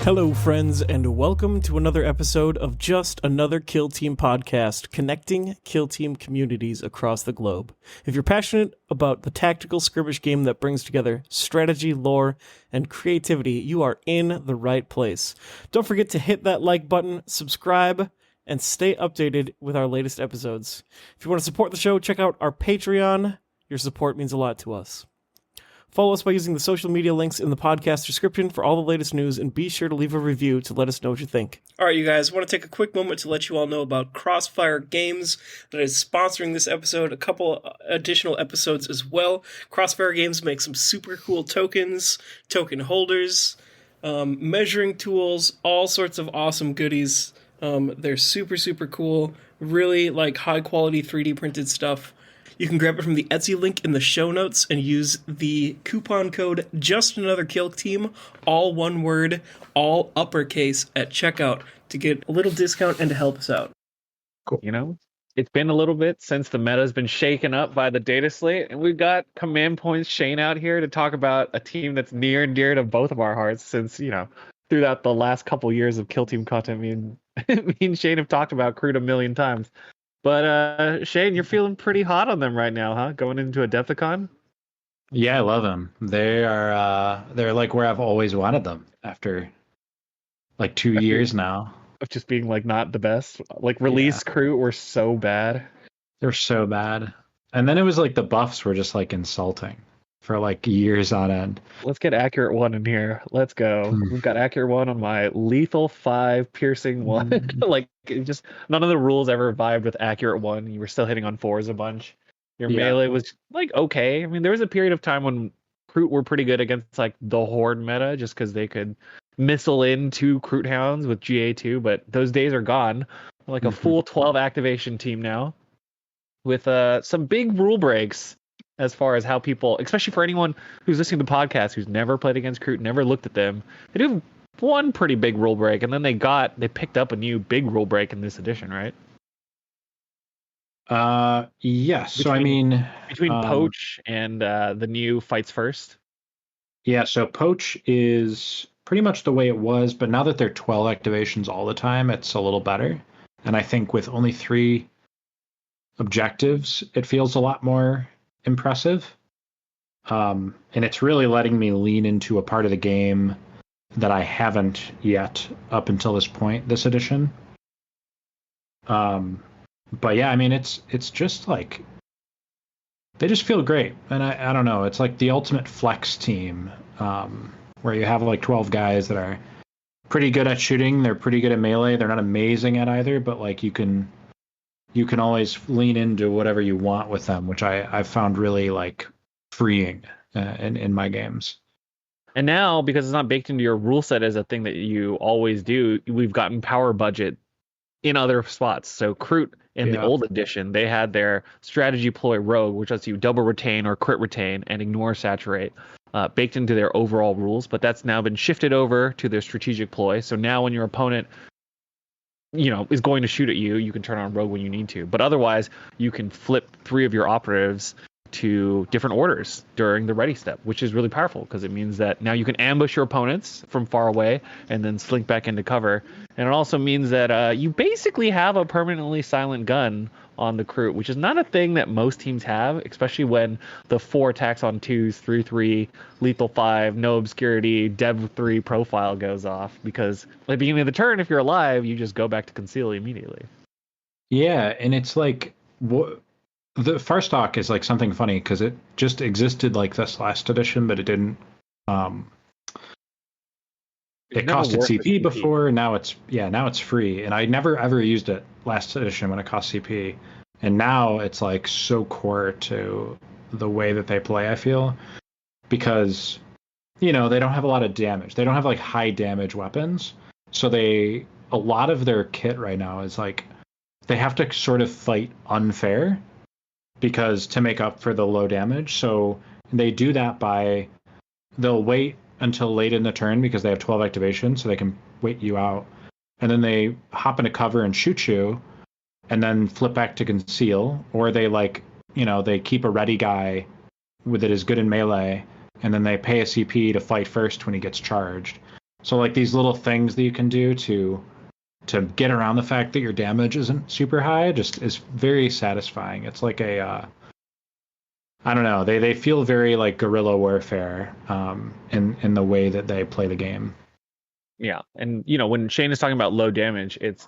Hello, friends, and welcome to another episode of Just Another Kill Team podcast, connecting kill team communities across the globe. If you're passionate about the tactical skirmish game that brings together strategy, lore, and creativity, you are in the right place. Don't forget to hit that like button, subscribe, and stay updated with our latest episodes. If you want to support the show, check out our Patreon. Your support means a lot to us. Follow us by using the social media links in the podcast description for all the latest news, and be sure to leave a review to let us know what you think. All right, you guys, I want to take a quick moment to let you all know about Crossfire Games that is sponsoring this episode, a couple additional episodes as well. Crossfire Games makes some super cool tokens, token holders, measuring tools, all sorts of awesome goodies. They're super, super cool, really like high-quality 3D printed stuff. You can grab it from the Etsy link in the show notes and use the coupon code JUSTANOTHERKILLTEAM, all one word, all uppercase, at checkout to get a little discount and to help us out. Cool. You know, it's been a little bit since the meta's been shaken up by the data slate, and we've got Command Point's Shane out here to talk about a team that's near and dear to both of our hearts since, you know, throughout the last couple years of Kill Team content, me and Shane have talked about Kroot a million times. But Shane, you're feeling pretty hot on them right now, huh? Going into a Adepticon? Yeah, I love them. They're like where I've always wanted them after like 2 years now. Of just being like not the best. Like release Kroot were so bad. They're so bad. And then it was like the buffs were just like insulting for like years on end. Let's get Accurate 1 in here. Let's go. We've got Accurate 1 on my Lethal 5, Piercing 1. Like, it just none of the rules ever vibed with Accurate 1. You were still hitting on 4s a bunch. Your melee was like okay. I mean, there was a period of time when Kroot were pretty good against like the Horde meta just because they could missile in 2 Kroot Hounds with GA2, but those days are gone. We're like a full 12 activation team now with some big rule breaks as far as how people, especially for anyone who's listening to the podcast who's never played against Kroot, never looked at them. They do have one pretty big rule break, and then they picked up a new big rule break in this edition, right? Yes. So I mean, between Poach and the new Fights First. Yeah. So Poach is pretty much the way it was, but now that they're 12 activations all the time, it's a little better. And I think with only 3 objectives, it feels a lot more impressive. And it's really letting me lean into a part of the game that I haven't yet up until this point, this edition. But yeah, I mean, it's just like, they just feel great. And I don't know, it's like the ultimate flex team, where you have like 12 guys that are pretty good at shooting. They're pretty good at melee. They're not amazing at either, but like you can always lean into whatever you want with them, which I've found really like freeing in my games. And now, because it's not baked into your rule set as a thing that you always do, we've gotten power budget in other spots. So Kroot in the old edition, they had their strategy ploy rogue, which lets you double retain or crit retain and ignore saturate, baked into their overall rules. But that's now been shifted over to their strategic ploy. So now when your opponent, you know, is going to shoot at you, you can turn on rogue when you need to. But otherwise, you can flip 3 of your operatives to different orders during the ready step, which is really powerful because it means that now you can ambush your opponents from far away and then slink back into cover. And it also means that you basically have a permanently silent gun on the Kroot, which is not a thing that most teams have, especially when the 4 attacks on 2s, 3/3, lethal 5, no obscurity, dev 3 profile goes off, because at the beginning of the turn, if you're alive, you just go back to conceal immediately. Yeah, and it's like, the Farstalker is like something funny because it just existed like this last edition, but it didn't. It costed CP before, and now it's free. And I never ever used it last edition when it cost CP, and now it's like so core to the way that they play. I feel, because you know they don't have a lot of damage. They don't have like high damage weapons, so a lot of their kit right now is like they have to sort of fight unfair, because to make up for the low damage. So they do that by, they'll wait until late in the turn because they have 12 activations, so they can wait you out. And then they hop into cover and shoot you, and then flip back to conceal. Or they like, you know, they keep a ready guy that is good in melee, and then they pay a CP to fight first when he gets charged. So like these little things that you can do to get around the fact that your damage isn't super high just is very satisfying. It's like a I don't know. They feel very like guerrilla warfare in the way that they play the game. Yeah, and when Shane is talking about low damage, it's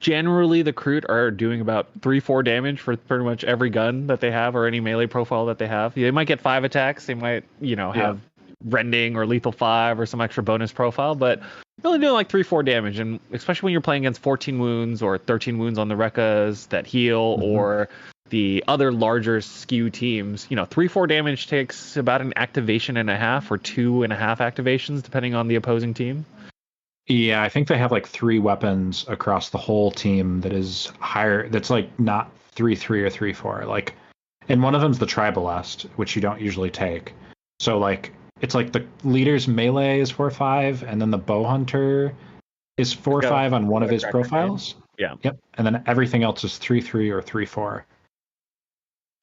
generally the Kroot are doing about 3-4 damage for pretty much every gun that they have or any melee profile that they have. They might get 5 attacks. They might have rending or lethal 5 or some extra bonus profile, but really doing like 3-4 damage. And especially when you're playing against 14 wounds or 13 wounds on the Rekkas that heal, or the other larger skew teams, 3-4 damage takes about an activation and a half or 2.5 activations depending on the opposing team. Yeah, I think they have like 3 weapons across the whole team that is higher. That's like not 3-3 or 3-4. Like, and one of them's the Tribalist, which you don't usually take. So like, it's like the leader's melee is 4-5, and then the bow hunter is 4-5 on one of his profiles. Yeah. Yep. And then everything else is 3-3 or 3-4.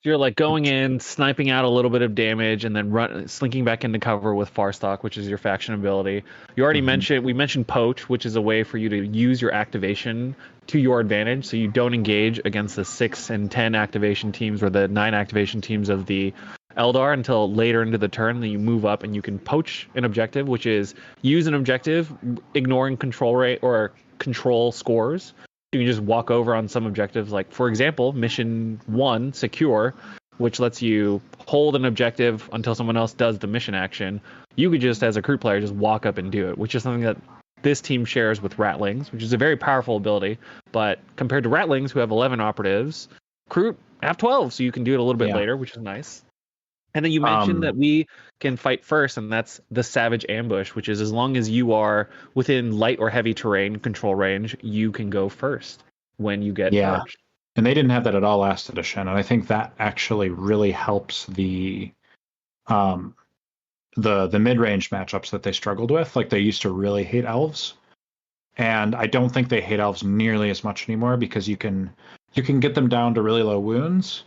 You're like going in, sniping out a little bit of damage, and then slinking back into cover with Farstalk, which is your faction ability. You already mentioned Poach, which is a way for you to use your activation to your advantage, so you don't engage against the 6 and 10 activation teams or the 9 activation teams of the Eldar until later into the turn. Then you move up and you can poach an objective, which is use an objective, ignoring control rate or control scores. You can just walk over on some objectives, like, for example, mission 1, Secure, which lets you hold an objective until someone else does the mission action. You could just, as a Kroot player, just walk up and do it, which is something that this team shares with Ratlings, which is a very powerful ability. But compared to Ratlings, who have 11 operatives, Kroot have 12, so you can do it a little bit later, which is nice. And then you mentioned that we can fight first, and that's the Savage Ambush, which is as long as you are within light or heavy terrain control range, you can go first when you get charged. And they didn't have that at all last edition, and I think that actually really helps the mid-range matchups that they struggled with. Like, they used to really hate elves, and I don't think they hate elves nearly as much anymore, because you can get them down to really low wounds,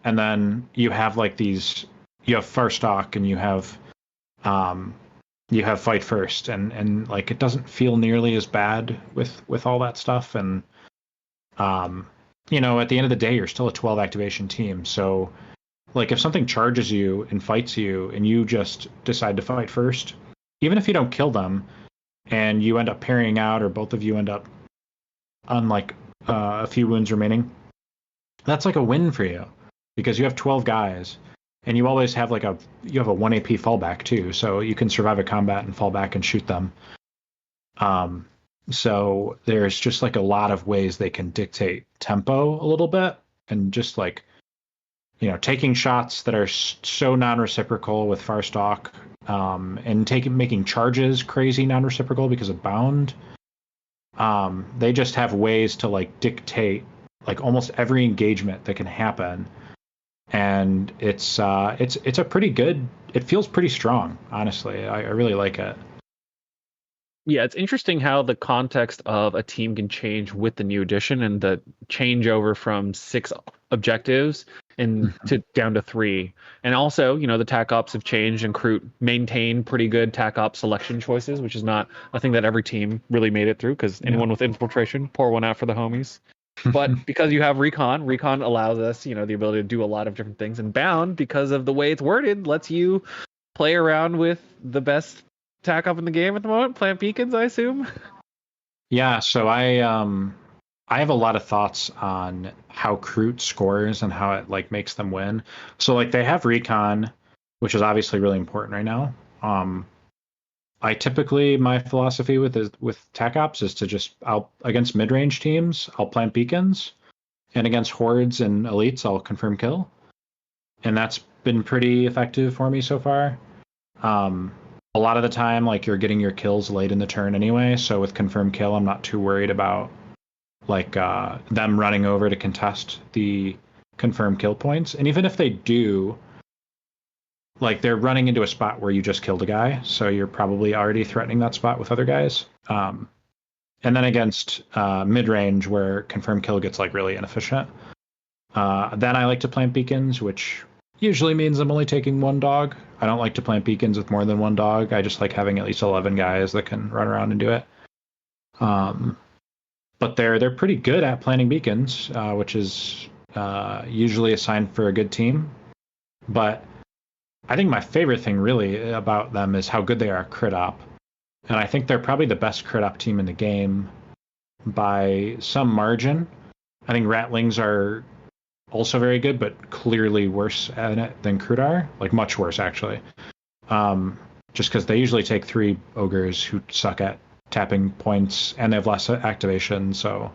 and then you have like these. You have Farstalk and you have Fight First, and like it doesn't feel nearly as bad with all that stuff. And at the end of the day, you're still a 12 activation team. So like if something charges you and fights you and you just decide to fight first, even if you don't kill them and you end up parrying out, or both of you end up on like a few wounds remaining, that's like a win for you, because you have 12 guys. And you always have like a 1 AP fallback too, so you can survive a combat and fall back and shoot them. So there's just like a lot of ways they can dictate tempo a little bit, and just like, taking shots that are so non-reciprocal with Farstalk, and making charges crazy non-reciprocal because of Bound. They just have ways to like dictate like almost every engagement that can happen. And it's a pretty good. It feels pretty strong, honestly. I really like it. Yeah, it's interesting how the context of a team can change with the new edition, and the changeover from 6 objectives and down to 3. And also, the TAC ops have changed, and Kroot maintain pretty good TAC op selection choices, which is not a thing that every team really made it through, because anyone with infiltration, pour one out for the homies. But because you have recon allows us, the ability to do a lot of different things. And Bound, because of the way it's worded, lets you play around with the best tack up in the game at the moment. Plant beacons, I assume. Yeah, so I have a lot of thoughts on how Kroot scores and how it like makes them win. So like they have recon, which is obviously really important right now. I typically, my philosophy with TAC ops is to just, against mid-range teams, I'll plant beacons, and against hordes and elites, I'll confirm kill. And that's been pretty effective for me so far. A lot of the time, like, you're getting your kills late in the turn anyway, so with confirm kill, I'm not too worried about like them running over to contest the confirm kill points. And even if they do, like, they're running into a spot where you just killed a guy, so you're probably already threatening that spot with other guys. And then against mid-range, where confirm kill gets like really inefficient, then I like to plant beacons, which usually means I'm only taking one dog. I don't like to plant beacons with more than one dog. I just like having at least 11 guys that can run around and do it. But they're pretty good at planting beacons, which is usually a sign for a good team. But I think my favorite thing really about them is how good they are at crit op. And I think they're probably the best crit op team in the game by some margin. I think Ratlings are also very good, but clearly worse at it than Kroot are. Like, much worse, actually. Just because they usually take 3 ogres who suck at tapping points, and they have less activation, so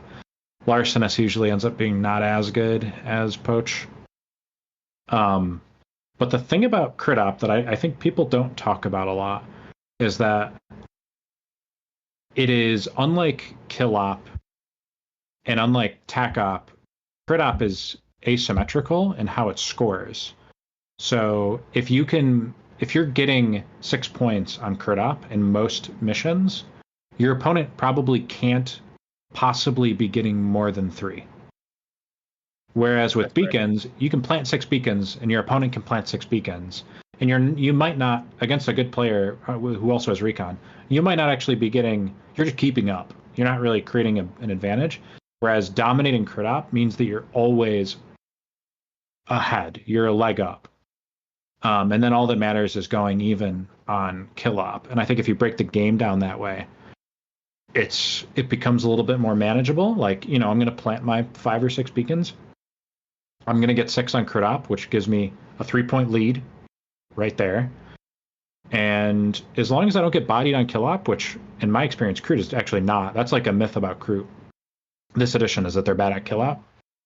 Larcenous usually ends up being not as good as Poach. But the thing about crit op that I think people don't talk about a lot is that it is, unlike kill op and unlike tac op, crit op is asymmetrical in how it scores. So if you're getting 6 points on crit op in most missions, your opponent probably can't possibly be getting more than 3. Whereas with beacons, you can plant 6 beacons, and your opponent can plant 6 beacons, and you might not, against a good player who also has recon, you might not actually be getting. You're just keeping up. You're not really creating an advantage. Whereas dominating crit op means that you're always ahead. You're a leg up. And then all that matters is going even on kill op. And I think if you break the game down that way, it becomes a little bit more manageable. Like, I'm going to plant my 5 or 6 beacons. I'm going to get 6 on crit op, which gives me a 3-point lead right there. And as long as I don't get bodied on kill op, which in my experience, Kroot is actually not. That's like a myth about Kroot. This edition is that they're bad at kill op.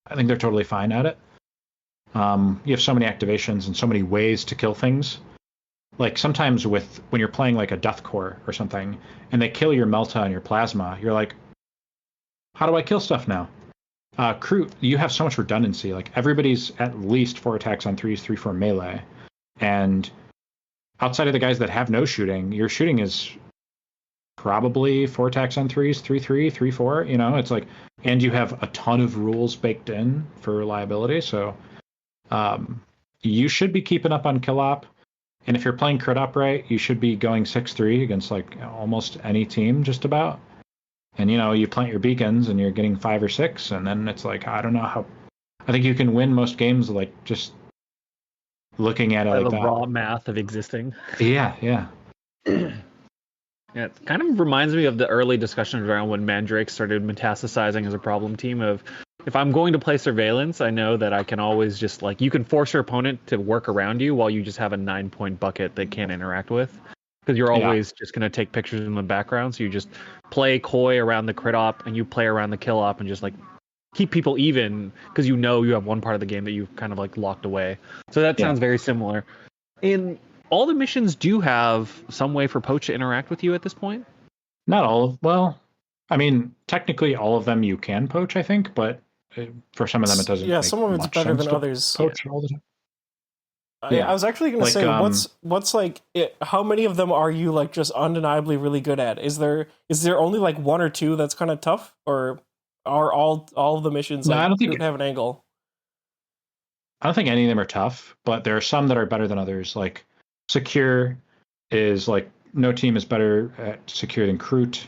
I think they're totally fine at it. You have so many activations and so many ways to kill things. Like, sometimes when you're playing like a Deathcore or something, and they kill your Melta and your Plasma, you're like, how do I kill stuff now? Kroot, you have so much redundancy. Like, everybody's at least 4 attacks on 3s, 3-4 melee. And outside of the guys that have no shooting, your shooting is probably 4 attacks on 3s, 3-3, 3-4. It's like, and you have a ton of rules baked in for reliability. So you should be keeping up on kill op. And if you're playing crit op right, you should be going 6-3 against like almost any team, just about. And you plant your beacons and you're getting 5 or 6, and then it's like, I don't know how. I think you can win most games like just looking at it like the that. Raw math of existing. Yeah. Yeah, it kind of reminds me of the early discussions around when Mandrake started metastasizing as a problem team of, if I'm going to play surveillance, I know that I can always just, like, you can force your opponent to work around you while you just have a 9-point bucket they can't interact with. Because you're always just going to take pictures in the background. So you just play coy around the crit op and you play around the kill op and just, like, keep people even, because you have one part of the game that you've kind of, like, locked away. So that sounds very similar. And all the missions do have some way for Poach to interact with you at this point? Not all. Well, I mean, technically all of them you can poach, I think, but for some of them it doesn't. Yeah, some of it's better than others. Poach all the time. I was actually going to say, what's like, how many of them are you like just undeniably really good at? Is there only like 1 or 2 that's kind of tough, or are all of the missions like, I don't think have an angle? I don't think any of them are tough, but there are some that are better than others. Like Secure is like, no team is better at Secure than Kroot.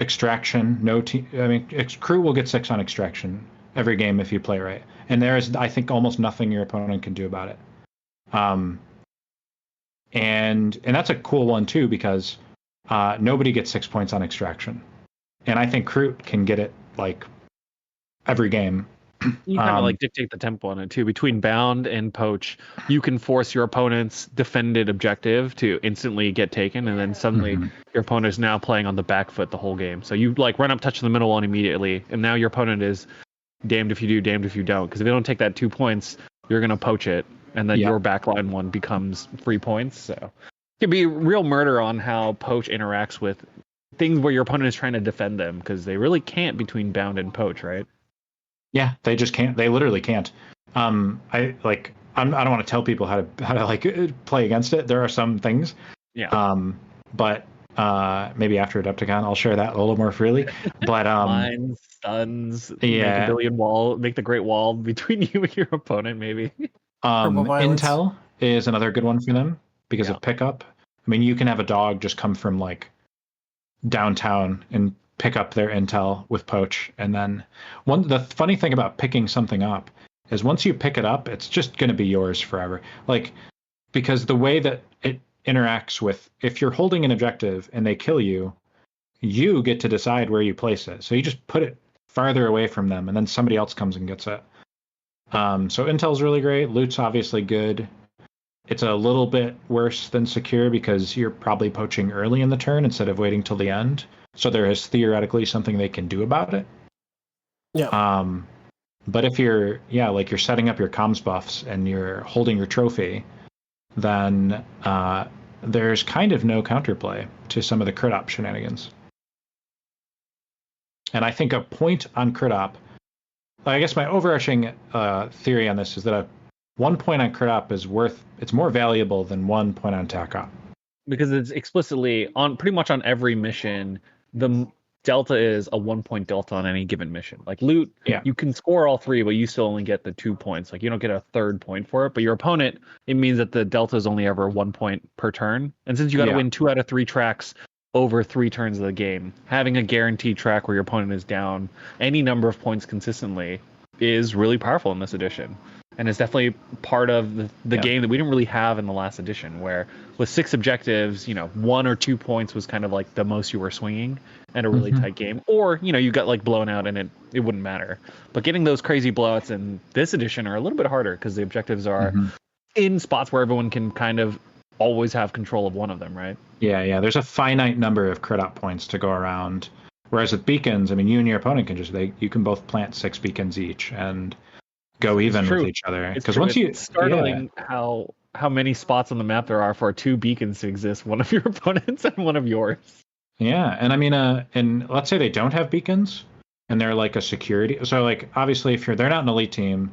Extraction, no team. I mean, Kroot will get 6 on Extraction every game if you play right, and there is, I think, almost nothing your opponent can do about it. And that's a cool one too, because nobody gets 6 points on Extraction, and I think Kroot can get it like every game. You kind of like dictate the tempo on it too. Between Bound and Poach, you can force your opponent's defended objective to instantly get taken, and then suddenly your opponent is now playing on the back foot the whole game. So you like run up, touch the middle one immediately, and now your opponent is damned if you do, damned if you don't. Because if they don't take that 2 points, you're gonna poach it, and then your backline one becomes 3 points. So it can be real murder on how Poach interacts with things where your opponent is trying to defend them, because they really can't between Bound and Poach, right? Yeah, they just can't. They literally can't. I don't want to tell people how to like play against it. There are some things. Yeah. But maybe after Adepticon, I'll share that a little more freely. But lines, stuns, make a billion wall, make the great wall between you and your opponent, maybe. Intel is another good one for them because of pickup. I mean, you can have a dog just come from like downtown and pick up their intel with poach, and then the funny thing about picking something up is once you pick it up, it's just going to be yours forever. Like, because the way that it interacts with, if you're holding an objective and they kill you, you get to decide where you place it. So you just put it farther away from them, and then somebody else comes and gets it. So intel's really great. Loot's obviously good. It's a little bit worse than secure because you're probably poaching early in the turn instead of waiting till the end. So there is theoretically something they can do about it. Yeah. But if you're setting up your comms buffs and you're holding your trophy, then there's kind of no counterplay to some of the crit op shenanigans. And I think a point on crit op, I guess my overarching theory on this is that 1 point on crit op it's more valuable than 1 point on tac op. Because it's explicitly on pretty much on every mission, the delta is a 1 point delta on any given mission. Like loot, you can score all 3, but you still only get the 2 points. Like you don't get a third point for it. But your opponent, it means that the delta is only ever 1 point per turn. And since you got to win 2 out of 3 tracks over 3 turns of the game, having a guaranteed track where your opponent is down any number of points consistently is really powerful in this edition. And it's definitely part of the game that we didn't really have in the last edition, where with 6 objectives, 1 or 2 points was kind of like the most you were swinging in a really tight game. Or, you got like blown out and it wouldn't matter. But getting those crazy blowouts in this edition are a little bit harder because the objectives are in spots where everyone can kind of always have control of one of them, right? Yeah. There's a finite number of crit op points to go around. Whereas with beacons, I mean, you and your opponent can you can both plant 6 beacons each and go even with each other. Because once it's startling how many spots on the map there are for 2 beacons to exist, one of your opponents and one of yours. Yeah, and I mean, and let's say they don't have beacons and they're like a security. So like obviously if they're not an elite team,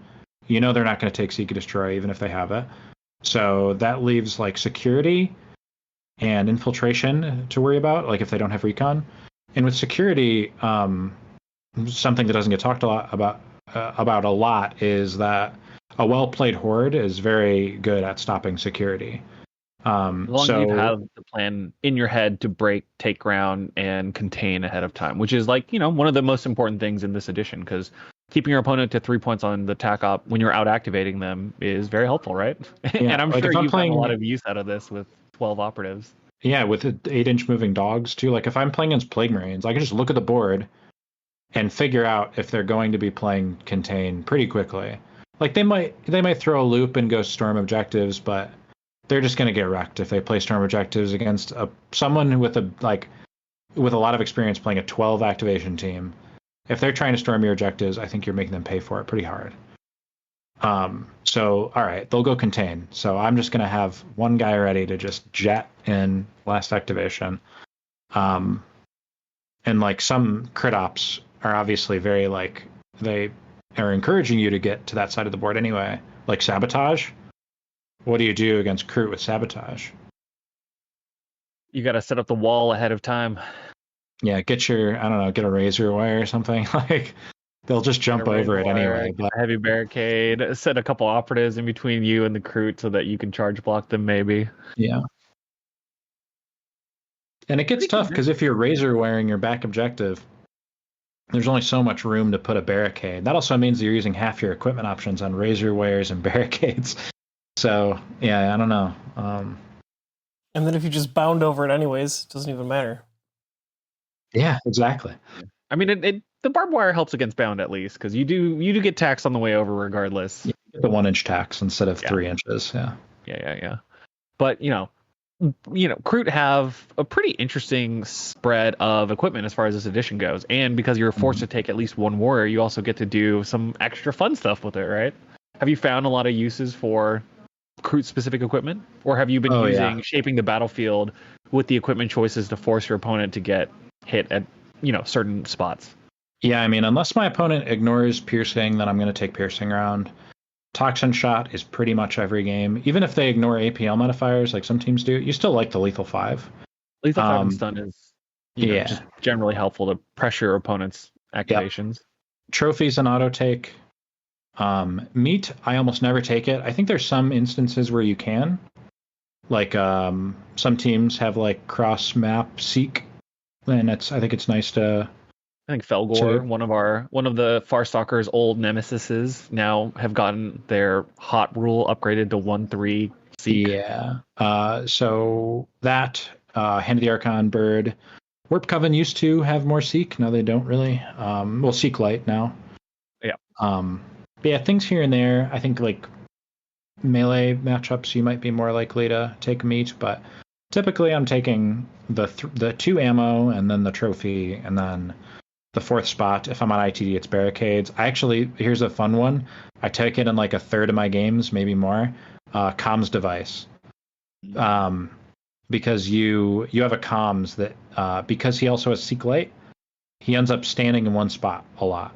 they're not going to take Seek and Destroy even if they have it. So that leaves like security and infiltration to worry about, like if they don't have recon. And with security, something that doesn't get talked about a lot is that a well-played horde is very good at stopping security. As long as you have the plan in your head to break, take ground, and contain ahead of time, which is like, one of the most important things in this edition, because keeping your opponent to 3 points on the tac op when you're out activating them is very helpful, right? Yeah, and I'm sure you've gotten a lot of use out of this with 12 operatives. Yeah, with the 8-inch moving dogs too. Like if I'm playing against Plague Marines, I can just look at the board and figure out if they're going to be playing contain pretty quickly. Like they might throw a loop and go storm objectives, but they're just going to get wrecked if they play storm objectives against someone with a lot of experience playing a 12 activation team. If they're trying to storm your objectives, I think you're making them pay for it pretty hard. So all right, they'll go contain. So I'm just going to have one guy ready to just jet in last activation. And like some crit ops are obviously very like they are encouraging you to get to that side of the board anyway. Like sabotage. What do you do against Kroot with sabotage? You got to set up the wall ahead of time. Yeah, get a razor wire or something. Like they'll just jump over it anyway. But heavy barricade, set a couple operatives in between you and the Kroot so that you can charge block them maybe. Yeah. And it gets tough because if you're razor wiring your back objective, there's only so much room to put a barricade. That also means you're using half your equipment options on razor wires and barricades. So, yeah, I don't know. And then if you just bound over it anyways, it doesn't even matter. Yeah, exactly. I mean, the barbed wire helps against bound at least, because you do get tax on the way over regardless. You get the 1-inch tax instead of 3 inches. Yeah. Yeah. But, Kroot have a pretty interesting spread of equipment as far as this edition goes. And because you're forced to take at least one warrior, you also get to do some extra fun stuff with it, right? Have you found a lot of uses for Kroot specific equipment? Or have you been shaping the battlefield with the equipment choices to force your opponent to get hit at, certain spots? Yeah, I mean, unless my opponent ignores piercing, then I'm going to take piercing around. Toxin shot is pretty much every game. Even if they ignore APL modifiers, like some teams do, you still like the lethal 5. Lethal 5 and stun is just generally helpful to pressure opponents' activations. Yep. Trophies and auto take. Meat, I almost never take it. I think there's some instances where you can. Like some teams have like cross map seek, and I think it's nice to. I think Felgor, one of the Farstalker's old nemesises, now have gotten their hot rule upgraded to 1/3 seek. Yeah. So that Hand of the Archon bird. Warp Coven used to have more seek. Now they don't really. Well, seek light now. Yeah. But yeah, things here and there. I think like melee matchups, you might be more likely to take meat, but typically I'm taking the 2 ammo and then the trophy and then the 4th spot. If I'm on ITD, it's barricades. Here's a fun one. I take it in like a third of my games, maybe more. Comms device. Because you have a comms that because he also has seek light, he ends up standing in one spot a lot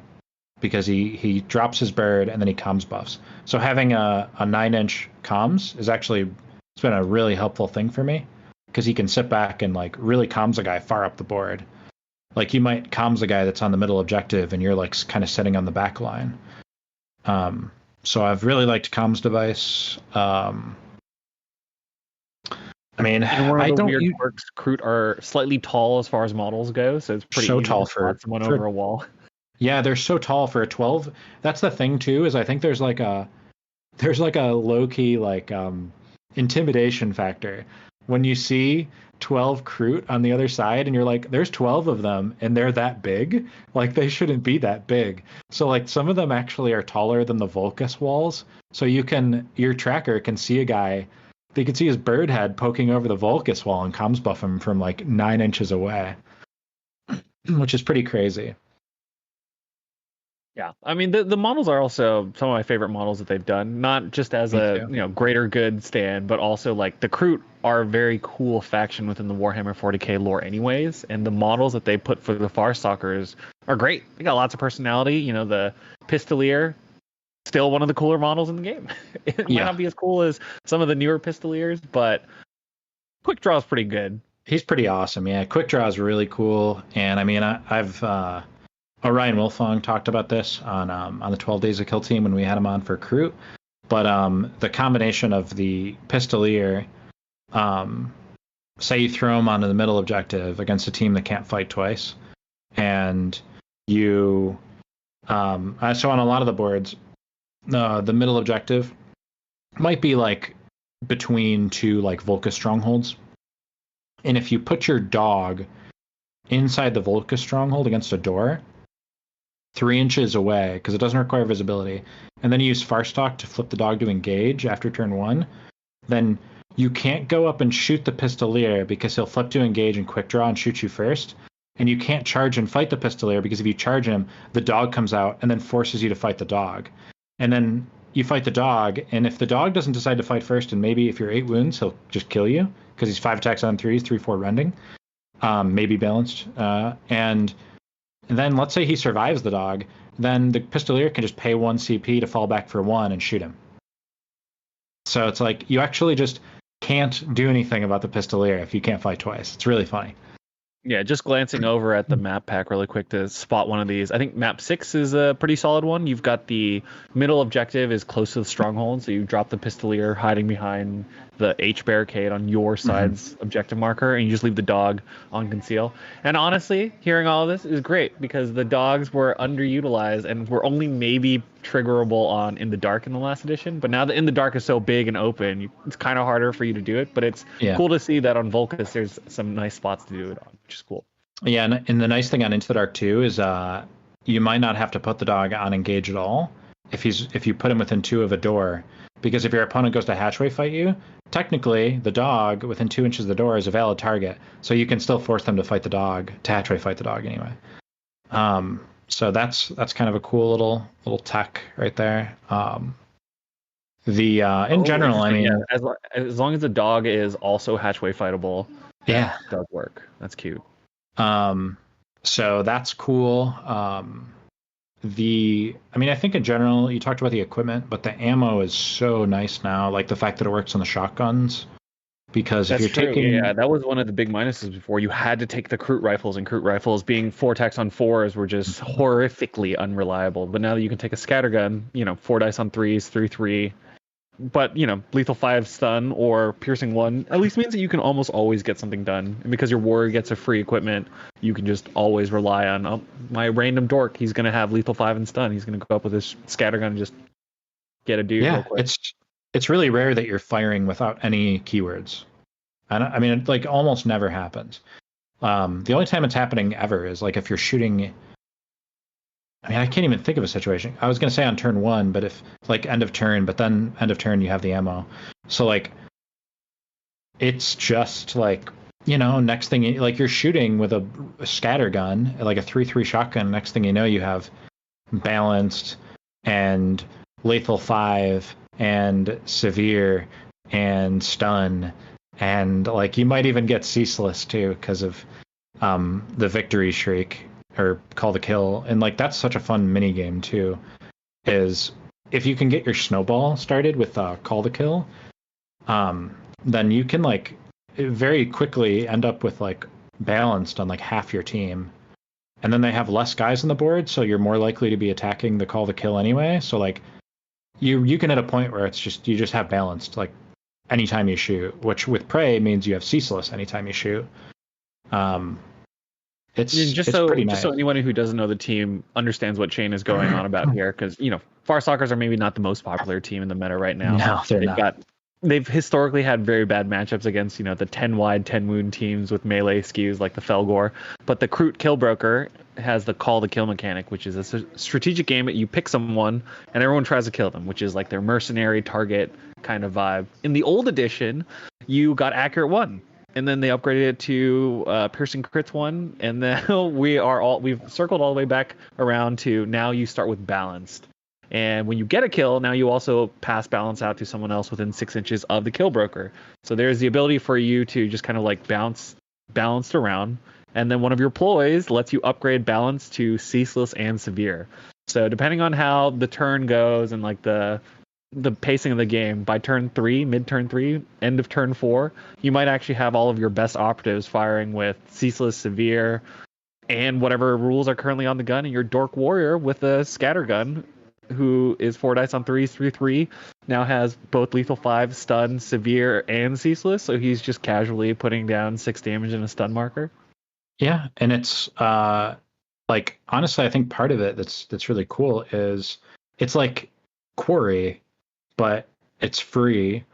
because he drops his bird and then he comms buffs. So having a 9-inch comms is it's been a really helpful thing for me because he can sit back and like really comms a guy far up the board. Like you might comms a guy that's on the middle objective and you're like kind of sitting on the back line. So I've really liked comms device. I mean, one of the weird quirks, Kroot are slightly tall as far as models go, so it's pretty so easy tall to spot someone over a wall. Yeah, they're so tall for a 12. That's the thing too, is I think there's like a low key like intimidation factor when you see 12 Kroot on the other side and you're like, there's 12 of them and they're that big. Like they shouldn't be that big. So like some of them actually are taller than the Vulcus walls. So your tracker can see a guy. They could see his bird head poking over the Vulcus wall and comms buff him from like 9 inches away, which is pretty crazy. Yeah, I mean the models are also some of my favorite models that they've done, not just as a greater good stand, but also like the Kroot are a very cool faction within the Warhammer 40k lore anyways, and the models that they put for the Farstalkers are great. They got lots of personality. The Pistolier, still one of the cooler models in the game. It might not be as cool as some of the newer Pistoliers, but Quick Draw is pretty good. He's pretty awesome. Yeah, Quick Draw is really cool, and I mean I've. Ryan Wilfong talked about this on the 12 Days of Kill Team when we had him on for Kroot. But the combination of the Pistolier, say you throw him onto the middle objective against a team that can't fight twice, and you so on a lot of the boards, the middle objective might be like between 2 like Vulcus strongholds, and if you put your dog inside the Vulcus stronghold against a door 3 inches away, because it doesn't require visibility, and then you use Farstalk to flip the dog to engage after turn 1, then you can't go up and shoot the Pistolier because he'll flip to engage and quick draw and shoot you first. And you can't charge and fight the Pistolier because if you charge him, the dog comes out and then forces you to fight the dog. And then you fight the dog, and if the dog doesn't decide to fight first, and maybe if you're 8 wounds, he'll just kill you because he's 5 attacks on 3s, 3/4 rending, maybe balanced, and then let's say he survives the dog, then the Pistolier can just pay 1 CP to fall back for 1 and shoot him. So it's like you actually just can't do anything about the Pistolier if you can't fight twice. It's really funny. Yeah, just glancing over at the map pack really quick to spot one of these. I think map 6 is a pretty solid one. You've got the middle objective is close to the stronghold, so you drop the Pistolier hiding behind the H barricade on your side's objective marker, and you just leave the dog on conceal. And honestly, hearing all of this is great because the dogs were underutilized and were only maybe triggerable on In the Dark in the last edition. But now that In the Dark is so big and open, it's kind of harder for you to do it. But it's cool to see that on Vulcus there's some nice spots to do it on, which is cool. Yeah, and the nice thing on Into the Dark too is you might not have to put the dog on engage at all if you put him within 2 of a door. Because if your opponent goes to hatchway fight you, technically the dog within 2 inches of the door is a valid target. So you can still force them to fight the dog, to hatchway fight the dog anyway. So that's kind of a cool little tech right there. In general, I mean, as long as the dog is also hatchway fightable, that does work. That's cute. So that's cool. I think in general, you talked about the equipment, but the ammo is so nice now. Like the fact that it works on the shotguns, because That's if you're true. taking, Yeah, that was one of the big minuses before. You had to take the Kroot rifles, and Kroot rifles being 4 attacks on 4s were just horrifically unreliable. But now that you can take a scattergun, 4 dice on 3s, 3/3, but lethal 5 stun or piercing 1 at least means that you can almost always get something done. And because your warrior gets a free equipment, you can just always rely on, oh, my random dork, he's gonna have lethal 5 and stun. He's gonna go up with his scattergun and just get a dude real quick. It's really rare that you're firing without any keywords. And I mean, it like almost never happens. The only time it's happening ever is like if you're shooting. I mean, I can't even think of a situation. I was going to say on turn 1, but if like end of turn, but then end of turn you have the ammo. So like, it's just like, next thing like you're shooting with a scatter gun, like a 3/3 shotgun. Next thing you know, you have balanced and lethal 5 and severe and stun, and like you might even get ceaseless too because of the victory shriek or call to kill. And like that's such a fun mini game too, is if you can get your snowball started with call to kill, then you can like very quickly end up with like balanced on like half your team, and then they have less guys on the board, so you're more likely to be attacking the call to kill anyway. So like you can hit a point where it's just you just have balanced like anytime you shoot, which with prey means you have ceaseless anytime you shoot. It's pretty nice. Just so anyone who doesn't know the team understands what Shane is going on about here, because Farstalkers are maybe not the most popular team in the meta right now. No, they're not. They've historically had very bad matchups against the 10 wide 10 wound teams with melee skews like the Felgor, but the Kroot Killbroker has the call to kill mechanic, which is a strategic game that you pick someone and everyone tries to kill them, which is like their mercenary target kind of vibe. In the old edition, you got accurate 1. And then they upgraded it to piercing crits 1, and then we've circled all the way back around to now you start with balanced. And when you get a kill, now you also pass balance out to someone else within 6 inches of the kill broker. So there's the ability for you to just kind of like balanced around, and then one of your ploys lets you upgrade balance to ceaseless and severe. So depending on how the turn goes and like the pacing of the game, by turn 3, mid turn 3, end of turn 4, you might actually have all of your best operatives firing with ceaseless, severe, and whatever rules are currently on the gun, and your dork warrior with a scattergun, who is 4 dice on 3s, 3/3, now has both lethal 5, stun, severe, and ceaseless, so he's just casually putting down 6 damage in a stun marker. Yeah, and it's like honestly, I think part of it that's really cool is it's like Quarry, but it's free,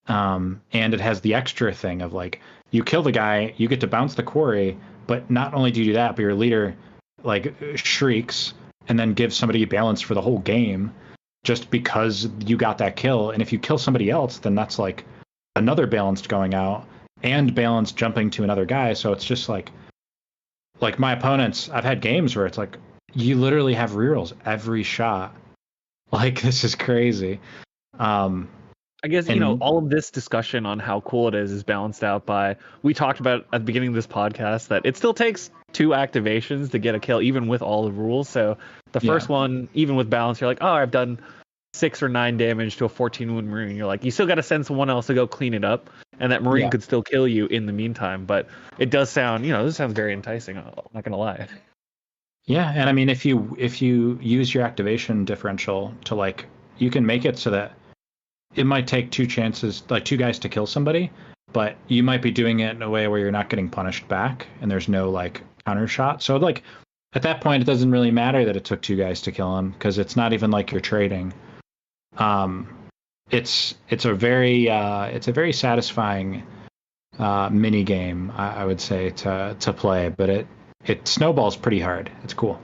and it has the extra thing of like you kill the guy, you get to bounce the quarry, but not only do you do that, but your leader like shrieks and then gives somebody balance for the whole game just because you got that kill. And if you kill somebody else, then that's like another balanced going out and balanced jumping to another guy. So it's just like my opponents, I've had games where it's like you literally have rerolls every shot. Like this is crazy. I guess all of this discussion on how cool it is balanced out by, we talked about at the beginning of this podcast that it still takes 2 activations to get a kill even with all the rules. So the first one, even with balance, you're like, oh, I've done 6 or 9 damage to a 14 wound marine. You're like, you still got to send someone else to go clean it up, and that marine could still kill you in the meantime. But it does sound, this sounds very enticing. I'm not gonna lie. Yeah, and I mean, if you use your activation differential to like, you can make it so that it might take 2 chances, like 2 guys to kill somebody, but you might be doing it in a way where you're not getting punished back, and there's no like counter shot. So like at that point, it doesn't really matter that it took 2 guys to kill him because it's not even like you're trading. It's a very satisfying mini game, I would say, to play, but it snowballs pretty hard. It's cool.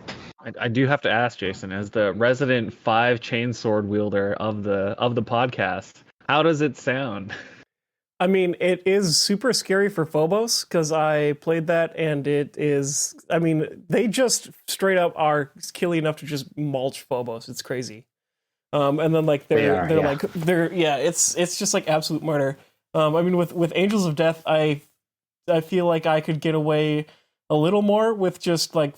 I do have to ask, Jason, as the resident 5 chainsword wielder of the podcast, how does it sound? I mean, it is super scary for Phobos because I played that, and it is. I mean, they just straight up are killy enough to just mulch Phobos. It's crazy. And then like it's just like absolute murder. I mean, with Angels of Death, I feel like I could get away a little more with just like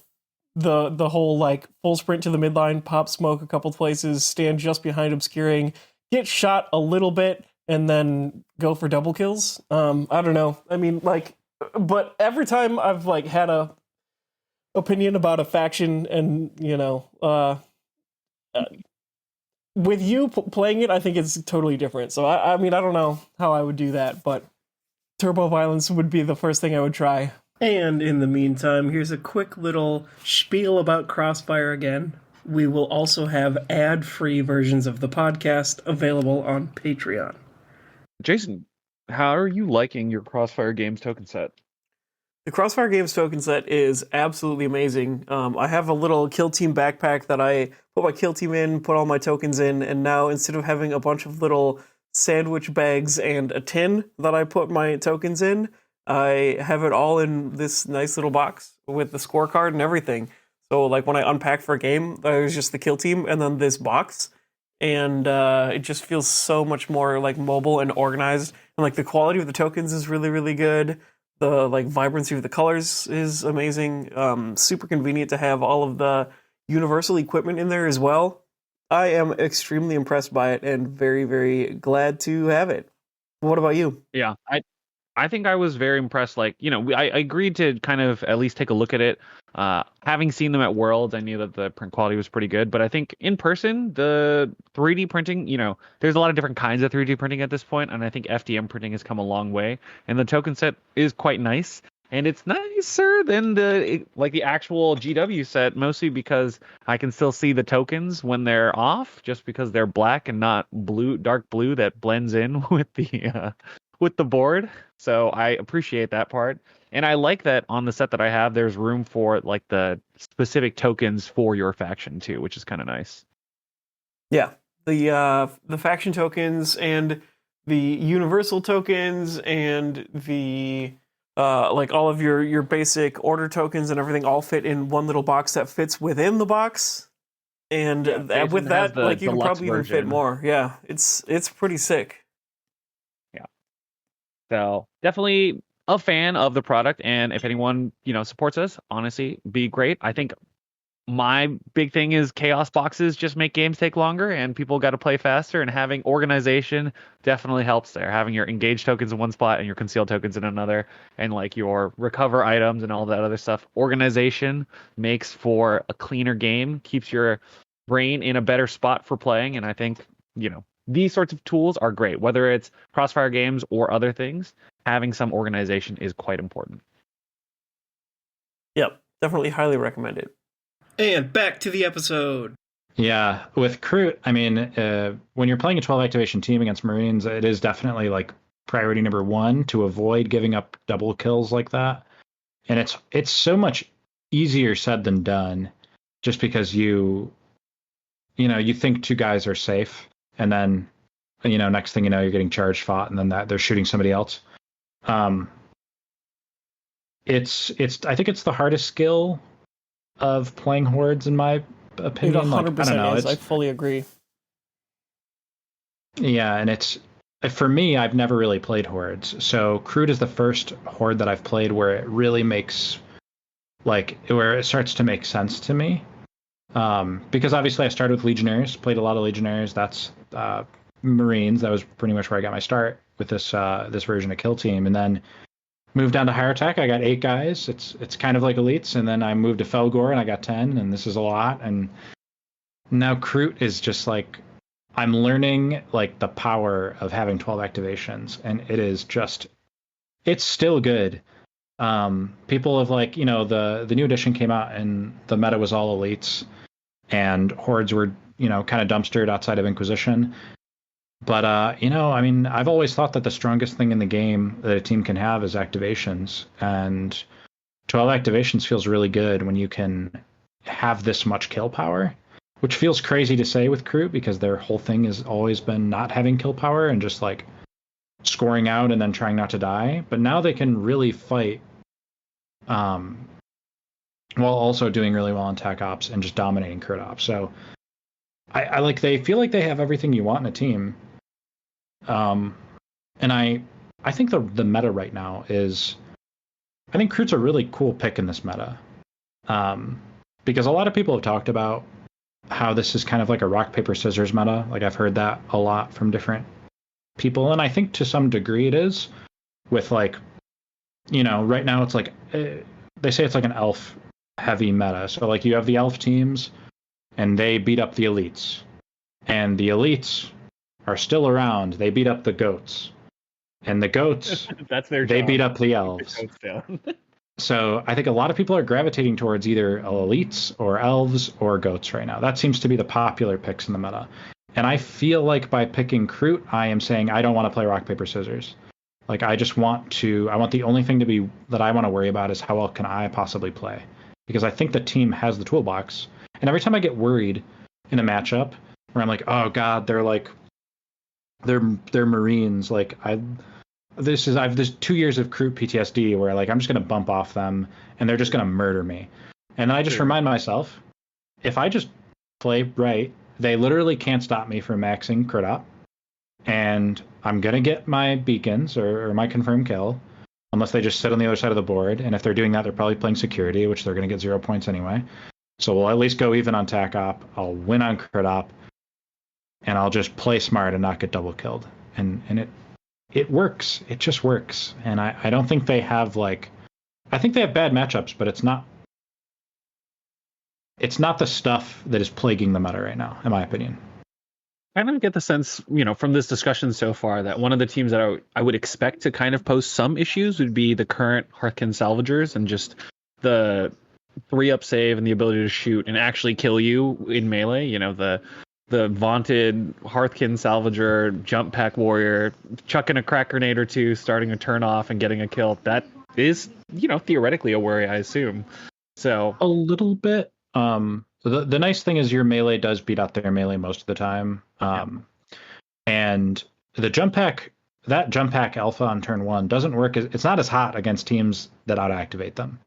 the whole like full sprint to the midline, pop smoke a couple places, stand just behind obscuring, get shot a little bit, and then go for double kills. I don't know. I mean, like, but every time I've like had a opinion about a faction, and with you playing it, I think it's totally different. So I mean, I don't know how I would do that, but Turbo Violence would be the first thing I would try. And in the meantime, here's a quick little spiel about Crossfire again. We will also have ad-free versions of the podcast available on Patreon. Jason, how are you liking your Crossfire Games token set? The Crossfire Games token set is absolutely amazing. I have a little kill team backpack that I put my kill team in, put all my tokens in, and now instead of having a bunch of little sandwich bags and a tin that I put my tokens in, I have it all in this nice little box with the scorecard and everything. So like when I unpack for a game, there's just the kill team and then this box, and it just feels so much more like mobile and organized. And like the quality of the tokens is really, really good. The like vibrancy of the colors is amazing. Super convenient to have all of the universal equipment in there as well. I am extremely impressed by it and very, very glad to have it. What about you? Yeah, I think I was very impressed. Like, I agreed to kind of at least take a look at it. Having seen them at Worlds, I knew that the print quality was pretty good. But I think in person, the 3D printing, there's a lot of different kinds of 3D printing at this point, and I think FDM printing has come a long way. And the token set is quite nice, and it's nicer than the actual GW set, mostly because I can still see the tokens when they're off, just because they're black and not blue, dark blue that blends in with the board. So I appreciate that part. And I like that on the set that I have, there's room for like the specific tokens for your faction too, which is kind of nice. Yeah, the faction tokens and the universal tokens and the like all of your basic order tokens and everything all fit in one little box that fits within the box. And with that, like you can probably even fit more. Yeah, it's pretty sick. So definitely a fan of the product, and if anyone supports us, honestly, be great. I think my big thing is chaos boxes just make games take longer, and people got to play faster. And having organization definitely helps there. Having your engaged tokens in one spot and your concealed tokens in another, and like your recover items and all that other stuff. Organization makes for a cleaner game, keeps your brain in a better spot for playing, and I think these sorts of tools are great, whether it's Crossfire Games or other things. Having some organization is quite important. Yep, definitely highly recommend it. And back to the episode. Yeah, with Kroot, I mean, when you're playing a 12 activation team against Marines, it is definitely like priority number one to avoid giving up double kills like that. And it's so much easier said than done, just because you think two guys are safe. And then, next thing you know, you're getting charged, fought, and then they're shooting somebody else. I think it's the hardest skill of playing hordes, in my opinion. It 100% is. I fully agree. Yeah, and for me, I've never really played hordes. So Kroot is the first horde that I've played where it really makes, where it starts to make sense to me. Because obviously I started with Legionnaires, played a lot of Legionnaires. That's Marines. That was pretty much where I got my start with this version of Kill Team, and then moved down to Higher Tech. I got 8 guys. It's kind of like Elites, and then I moved to Felgor and I got 10, and this is a lot. And now Kroot is just like, I'm learning like the power of having 12 activations, and it's still good. People have the new edition came out and the meta was all Elites, and hordes were kind of dumpstered outside of Inquisition. But I mean, I've always thought that the strongest thing in the game that a team can have is activations, and 12 activations feels really good when you can have this much kill power, which feels crazy to say with Kroot because their whole thing has always been not having kill power and just like scoring out and then trying not to die. But now they can really fight while also doing really well on tech ops and just dominating crit ops. So they feel like they have everything you want in a team. And I think the meta right now is, I think Kroot's a really cool pick in this meta. Because a lot of people have talked about how this is kind of like a rock, paper, scissors meta. Like I've heard that a lot from different people, and I think to some degree it is, with like, right now it's like they say it's like an elf heavy meta. So like you have the elf teams and they beat up the elites, and the elites are still around. They beat up the goats, and the goats that's their they job. beat up the elves. So I think a lot of people are gravitating towards either elites or elves or goats right now. That seems to be the popular picks in the meta. And I feel like by picking Kroot, I am saying I don't want to play rock, paper, scissors. Like I want the only thing to be that I want to worry about is how well can I possibly play? Because I think the team has the toolbox. And every time I get worried in a matchup where I'm like, oh God, they're Marines. Like I have this 2 years of Kroot PTSD where like I'm just gonna bump off them and they're just gonna murder me. And then I just remind myself, if I just play right, they literally can't stop me from maxing Kroot up. And I'm gonna get my beacons or my confirmed kill, unless they just sit on the other side of the board. And if they're doing that, they're probably playing security, which they're gonna get 0 points anyway. So we'll at least go even on tac op. I'll win on Kroot op, and I'll just play smart and not get double killed. And it works. It just works. And I don't think they have I think they have bad matchups, but it's not the stuff that is plaguing the meta right now, in my opinion. I kind of get the sense, from this discussion so far, that one of the teams that I would expect to kind of pose some issues would be the current Hearthkin Salvagers, and just the 3-up save and the ability to shoot and actually kill you in melee. The vaunted Hearthkin Salvager, jump pack warrior, chucking a crack grenade or two, starting a turn off and getting a kill. That is, theoretically a worry, I assume. So a little bit. The nice thing is your melee does beat out their melee most of the time. And the jump pack alpha on turn 1 doesn't work. It's not as hot against teams that out-activate them.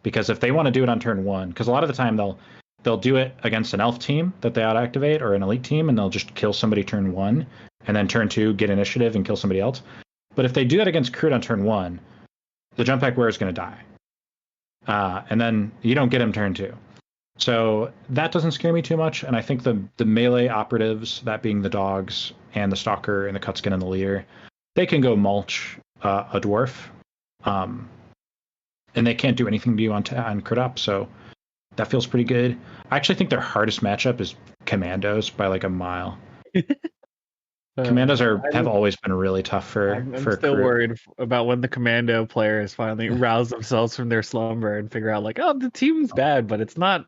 Because if they want to do it on turn 1, because a lot of the time they'll do it against an elf team that they out-activate or an elite team, and they'll just kill somebody turn 1, and then turn 2 get initiative and kill somebody else. But if they do that against Kroot on turn 1, the jump pack wearer is going to die. And then you don't get him turn 2. So that doesn't scare me too much, and I think the melee operatives, that being the dogs and the stalker and the cutskin and the leader, they can go mulch a dwarf, and they can't do anything to you on Kroot up, so that feels pretty good. I actually think their hardest matchup is Commandos by like a mile. Commandos have always been really tough for I'm for still Kroot. worried about when the Commando players finally rouse themselves from their slumber and figure out the team's bad, but it's not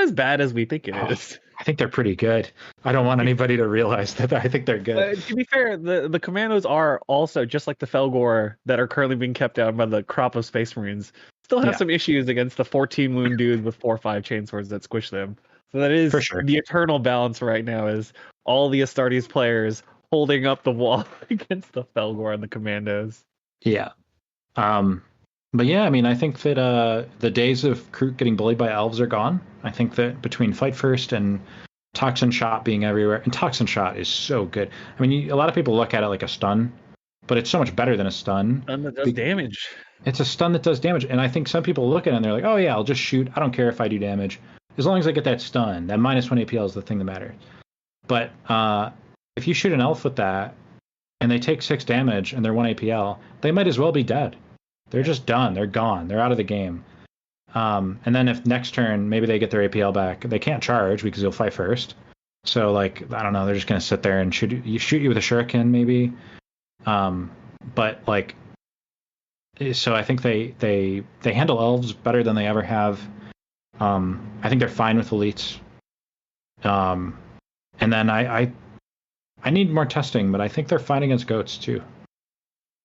as bad as we think it is. I think they're pretty good. I don't want anybody to realize that I think they're good. To be fair, the Commandos are also, just like the Felgor that are currently being kept down by the crop of Space Marines, still have some issues against the 14 wound dudes with 4 or 5 chainswords that squish them. So that is For sure. The eternal balance right now, is all the Astartes players holding up the wall against the Felgor and the Commandos. Yeah. But yeah, I mean, I think that the days of Kroot getting bullied by elves are gone. I think that between Fight First and Toxin Shot being everywhere, and Toxin Shot is so good. I mean, a lot of people look at it like a stun, but it's so much better than a stun. Stun that does damage. It's a stun that does damage, and I think some people look at it and they're like, oh yeah, I'll just shoot. I don't care if I do damage. As long as I get that stun, that -1 APL is the thing that matters. But if you shoot an elf with that, and they take 6 damage and they're 1 APL, they might as well be dead. They're just done. They're gone. They're out of the game. And then if next turn, maybe they get their APL back, they can't charge because you'll fight first. So I don't know, they're just going to sit there and shoot you with a shuriken maybe. But so I think they handle elves better than they ever have. I think they're fine with elites. And then I need more testing, but I think they're fine against goats too.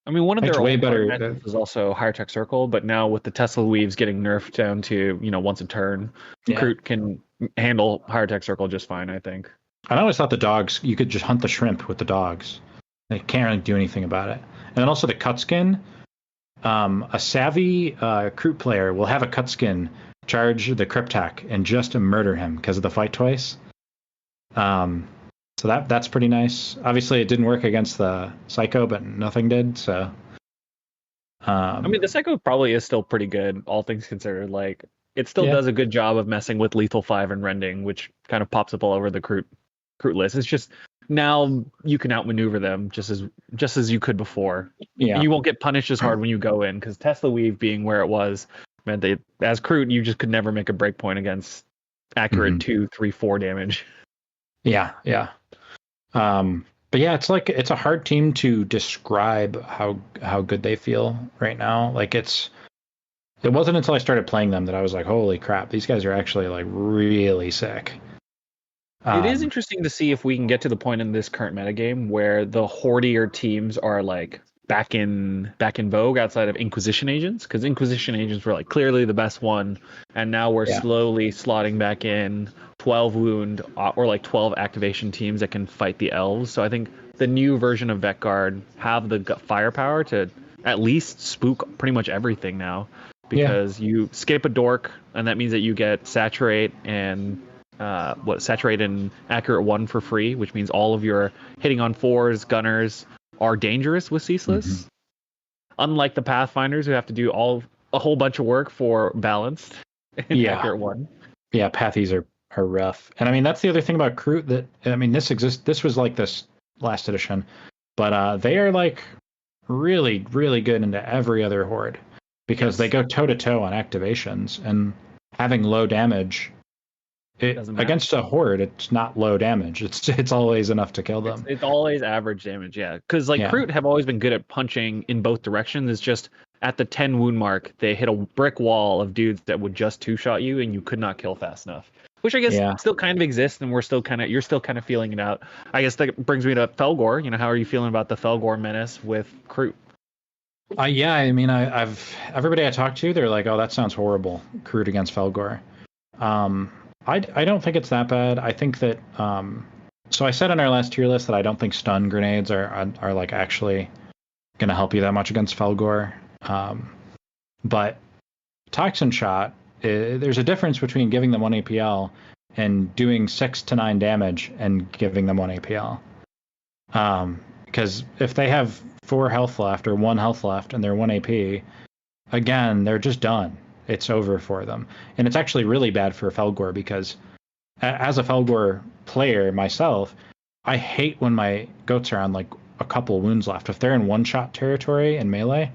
I mean, one of their way old better matchups is also Higher Tech Circle, but now with the Tesla Weaves getting nerfed down to, once a turn, Kroot can handle Higher Tech Circle just fine, I think. I always thought the dogs, you could just hunt the shrimp with the dogs. They can't really do anything about it. And then also the Cutskin. A savvy Kroot player will have a Cutskin charge the Cryptak and just murder him because of the fight twice. So that's pretty nice. Obviously, it didn't work against the Psycho, but nothing did. So, I mean, the Psycho probably is still pretty good, all things considered. It still does a good job of messing with Lethal 5 and Rending, which kind of pops up all over the Kroot list. It's just now you can outmaneuver them just as you could before. Yeah. And you won't get punished as hard when you go in, because Tesla Weave being where it was meant that as Kroot, you just could never make a break point against accurate 2, 3, 4 damage. Yeah. But yeah, it's a hard team to describe how good they feel right now. Like it wasn't until I started playing them that I was like, holy crap, these guys are actually like really sick. It is interesting to see if we can get to the point in this current metagame where the hordier teams are like back in vogue outside of Inquisition agents, because Inquisition agents were like clearly the best one, and now we're slowly slotting back in 12 wound or like 12 activation teams that can fight the elves. So I think the new version of Vetguard have the firepower to at least spook pretty much everything now, because you skip a dork, and that means that you get saturate and saturate and accurate 1 for free, which means all of your hitting on 4s gunners are dangerous with ceaseless. Unlike the Pathfinders, who have to do a whole bunch of work for balanced and accurate 1. Yeah, Pathies are rough. And I mean, that's the other thing about Kroot that, I mean, this was like this last edition, but they are like really, really good into every other horde, because they go toe to toe on activations, and having low damage against a horde, it's not low damage. It's always enough to kill them. It's always average damage, because Kroot have always been good at punching in both directions. It's just at the 10 wound mark, they hit a brick wall of dudes that would just 2-shot you, and you could not kill fast enough. Which I guess still kind of exists, and you're still kind of feeling it out. I guess that brings me to Felgor. How are you feeling about the Felgor menace with Kroot? Yeah, I mean, everybody I talked to, they're like, oh, that sounds horrible, Kroot against Felgor. I don't think it's that bad. I think that so I said on our last tier list that I don't think stun grenades are like actually going to help you that much against Felgor. But Toxin Shot, there's a difference between giving them 1 APL and doing 6 to 9 damage and giving them 1 APL. Because if they have 4 health left or 1 health left and they're 1 AP, again, they're just done. It's over for them. And it's actually really bad for Felgor, because as a Felgor player myself, I hate when my goats are on like a couple wounds left. If they're in 1-shot territory in melee,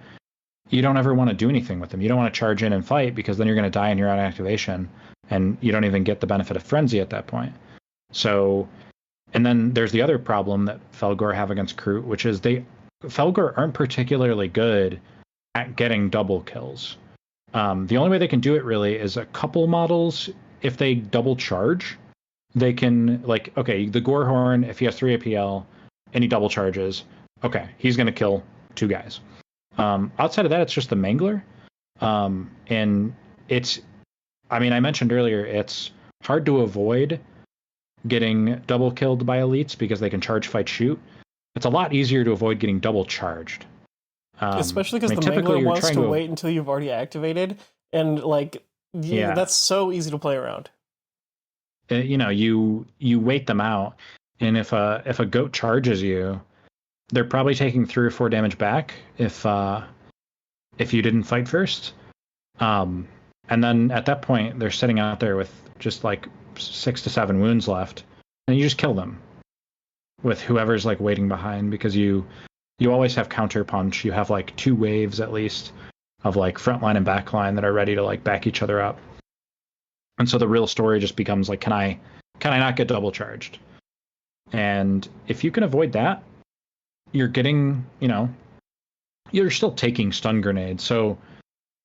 you don't ever want to do anything with them. You don't want to charge in and fight, because then you're going to die in your own activation, and you don't even get the benefit of Frenzy at that point. So, and then there's the other problem that Felgor have against Kroot, which is Felgor aren't particularly good at getting double kills. The only way they can do it really is a couple models. If they double charge, they can, like, okay, the Gorehorn, if he has 3 APL and he double charges, okay, he's going to kill 2 guys. Outside of that, it's just the Mangler. And I mentioned earlier, it's hard to avoid getting double killed by elites because they can charge, fight, shoot. It's a lot easier to avoid getting double charged. Especially because the Mangler wants to wait until you've already activated, and that's so easy to play around. You wait them out, and if a goat charges you, they're probably taking 3 or 4 damage back if you didn't fight first. And then at that point, they're sitting out there with just like 6 to 7 wounds left, and you just kill them with whoever's like waiting behind, because you always have counter punch. You have like 2 waves at least of like front line and back line that are ready to like back each other up. And so the real story just becomes like, can I not get double charged? And if you can avoid that, you're getting, you're still taking stun grenades. So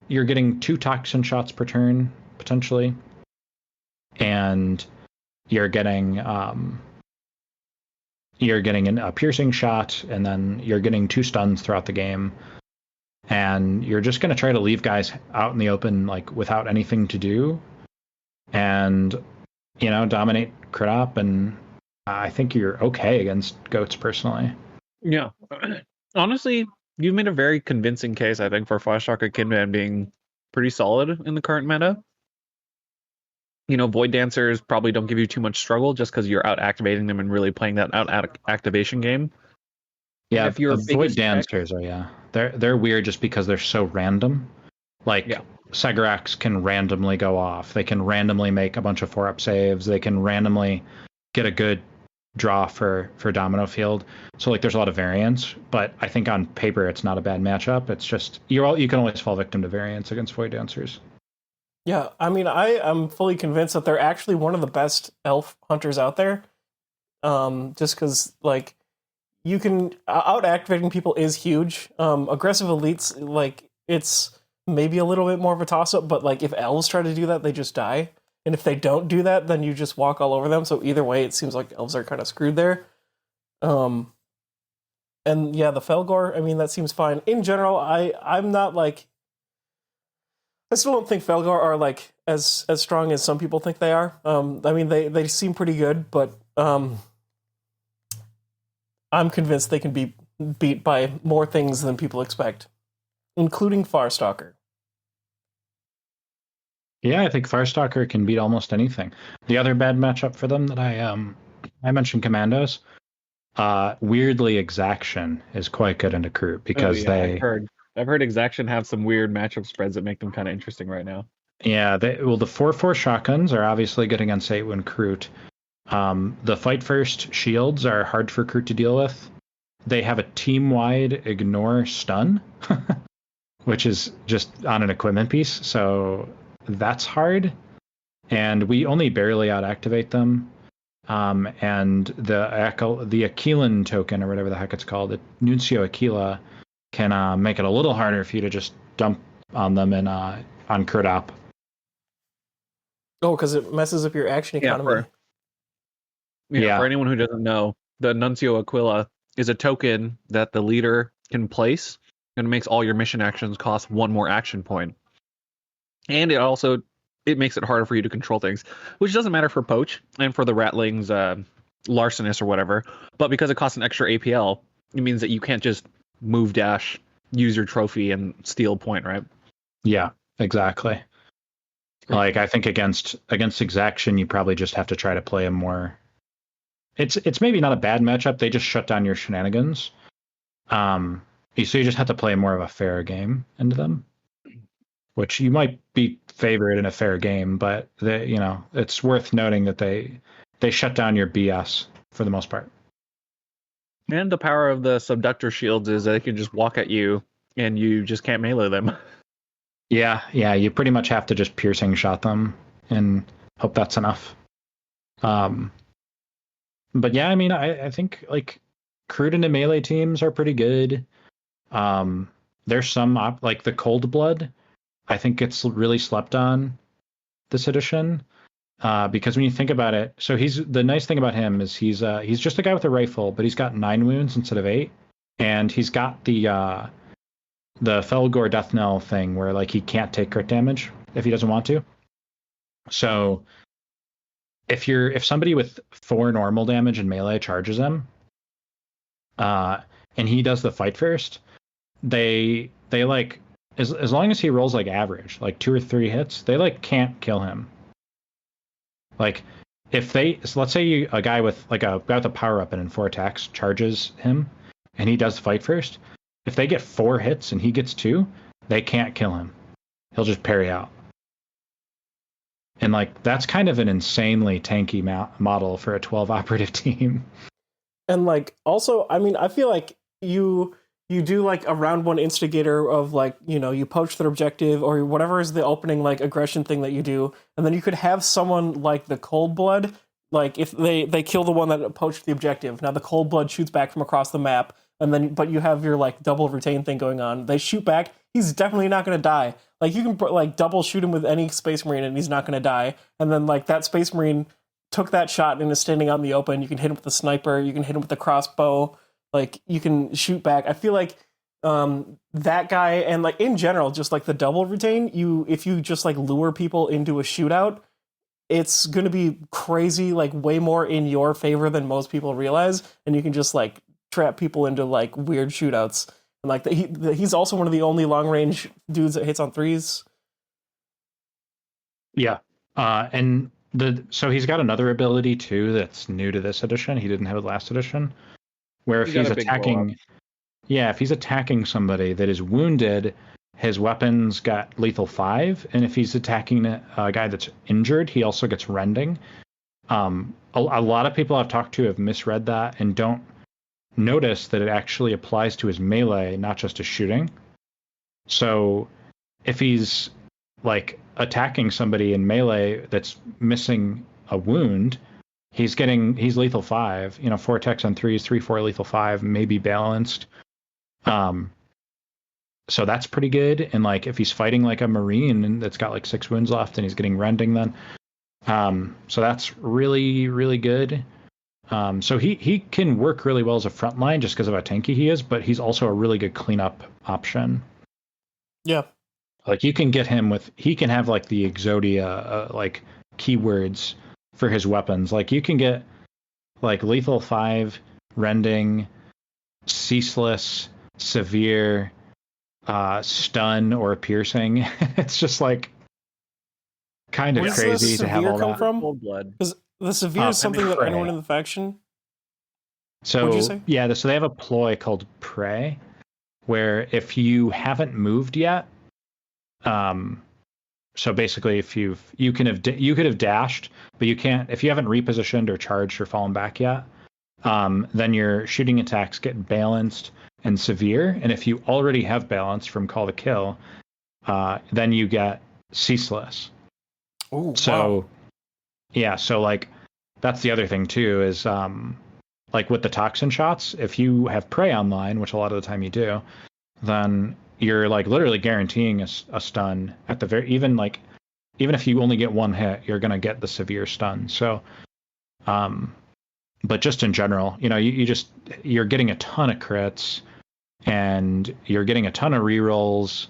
you're getting 2 toxin shots per turn potentially, and you're getting a piercing shot, and then you're getting 2 stuns throughout the game, and you're just going to try to leave guys out in the open like without anything to do, and dominate crit up. And I think you're okay against goats personally. Yeah, honestly, you've made a very convincing case, I think, for Farstalker Kinband being pretty solid in the current meta. Void Dancers probably don't give you too much struggle just because you're out activating them and really playing that out activation game. Yeah, if you're Void Dancers they're weird just because they're so random. Segarax can randomly go off. They can randomly make a bunch of 4-up saves. They can randomly get a good draw for Domino Field. So like there's a lot of variance, but I think on paper it's not a bad matchup. It's just you can always fall victim to variance against Void Dancers. Yeah, I mean, I am fully convinced that they're actually one of the best elf hunters out there. Just because, like, you can out-activating people is huge. Aggressive elites, like, it's maybe a little bit more of a toss-up, but like if elves try to do that, they just die. And if they don't do that, then you just walk all over them. So either way, it seems like elves are kind of screwed there. And yeah, the Felgor, I mean, that seems fine. In general, I'm not like... I still don't think Felgor are like as strong as some people think they are. I mean, they seem pretty good, but I'm convinced they can be beat by more things than people expect, including Farstalker. Yeah, I think Farstalker can beat almost anything. The other bad matchup for them that I mentioned Commandos. Weirdly, Exaction is quite good into Kroot because I've heard Exaction have some weird matchup spreads that make them kind of interesting right now. Yeah, the 4/4 shotguns are obviously good against 8-win Kroot. The fight first shields are hard for Kroot to deal with. They have a team-wide ignore stun, which is just on an equipment piece, so that's hard. And we only barely out-activate them. And the Aquilan token, or whatever the heck it's called, the Nuncio Aquila, can make it a little harder for you to just dump on them and on Kroot. Oh, because it messes up your action economy. For anyone who doesn't know, the Nuncio Aquila is a token that the leader can place, and it makes all your mission actions cost one more action point. And it makes it harder for you to control things, which doesn't matter for Poach and for the Ratling's Larcenous or whatever. But because it costs an extra APL, it means that you can't just move dash, use your trophy, and steal point, right? Yeah, exactly. Like I think against Exaction, you probably just have to try to play a more. It's maybe not a bad matchup. They just shut down your shenanigans. So you just have to play more of a fair game into them, which you might be favored in a fair game, but it's worth noting that they shut down your BS for the most part. And the power of the Subductor shields is that they can just walk at you and you just can't melee them. Yeah, you pretty much have to just piercing shot them and hope that's enough. But yeah, I mean, I think like Kroot into melee teams are pretty good. There's some like the Cold Blood. I think it's really slept on this edition because when you think about it, so the nice thing about him is he's just a guy with a rifle, but he's got 9 wounds instead of 8, and he's got the Felgor Death Knell thing where like he can't take crit damage if he doesn't want to. So if somebody with 4 normal damage and melee charges him, and he does the fight first, they like. As long as he rolls like average, like 2 or 3 hits, they like can't kill him. Like if let's say a guy with a power weapon and 4 attacks charges him, and he does fight first. If they get 4 hits and he gets 2, they can't kill him. He'll just parry out. And like that's kind of an insanely tanky model for a 12 operative team. And like also, I mean, I feel like you do like a round 1 instigator of like, you poach their objective or whatever is the opening like aggression thing that you do. And then you could have someone like the Cold Blood, like if they kill the one that poached the objective. Now the Cold Blood shoots back from across the map, but you have your like double retain thing going on. They shoot back. He's definitely not going to die. Like you can like double shoot him with any Space Marine and he's not going to die. And then like that Space Marine took that shot and is standing out in the open. You can hit him with the sniper. You can hit him with the crossbow. Like you can shoot back. I feel like that guy and like in general, just like the double retain, if you just like lure people into a shootout, it's going to be crazy, like way more in your favor than most people realize. And you can just like trap people into like weird shootouts. And like he's also one of the only long range dudes that hits on 3s. Yeah. So he's got another ability too that's new to this edition. He didn't have it last edition. Where if he's attacking somebody that is wounded, his weapons got lethal 5, and if he's attacking a guy that's injured, he also gets rending. A lot of people I've talked to have misread that and don't notice that it actually applies to his melee, not just his shooting. So if he's like attacking somebody in melee that's missing a wound, he's lethal 5. 4 attacks on 3s, 3/4 lethal 5, maybe balanced. So that's pretty good. And like if he's fighting like a Marine and that's got like 6 wounds left and he's getting rending then. So that's really, really good. So he can work really well as a frontline just because of how tanky he is, but he's also a really good cleanup option. Yeah. Like you can get him he can have like the Exodia like keywords for his weapons. Like you can get like lethal 5, rending, ceaseless, severe, stun, or piercing. It's just like kind of crazy to have all that. From? Because the severe is something that anyone in the faction. So what'd you say? Yeah, so they have a ploy called Prey, where if you haven't moved yet, so basically if you could have dashed, but you can't if you haven't repositioned or charged or fallen back yet, then your shooting attacks get balanced and severe, and if you already have balanced from Call to Kill, then you get ceaseless. Oh, so wow. Yeah, so like that's the other thing too is like with the toxin shots, if you have Prey online, which a lot of the time you do, then you're like literally guaranteeing a stun at the even if you only get 1 hit, you're gonna get the severe stun. So but just in general, you're getting a ton of crits and you're getting a ton of rerolls,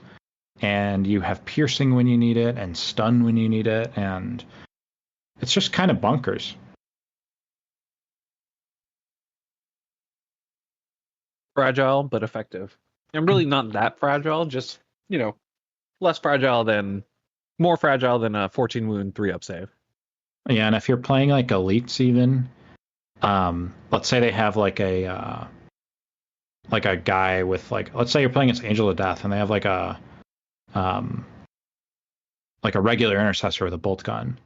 and you have piercing when you need it and stun when you need it, and it's just kind of bonkers. Fragile but effective. And really not that fragile, just more fragile than a 14 wound 3-up save. Yeah, and if you're playing like elites even, let's say they have like a guy with let's say you're playing against Angel of Death and they have like a regular intercessor with a bolt gun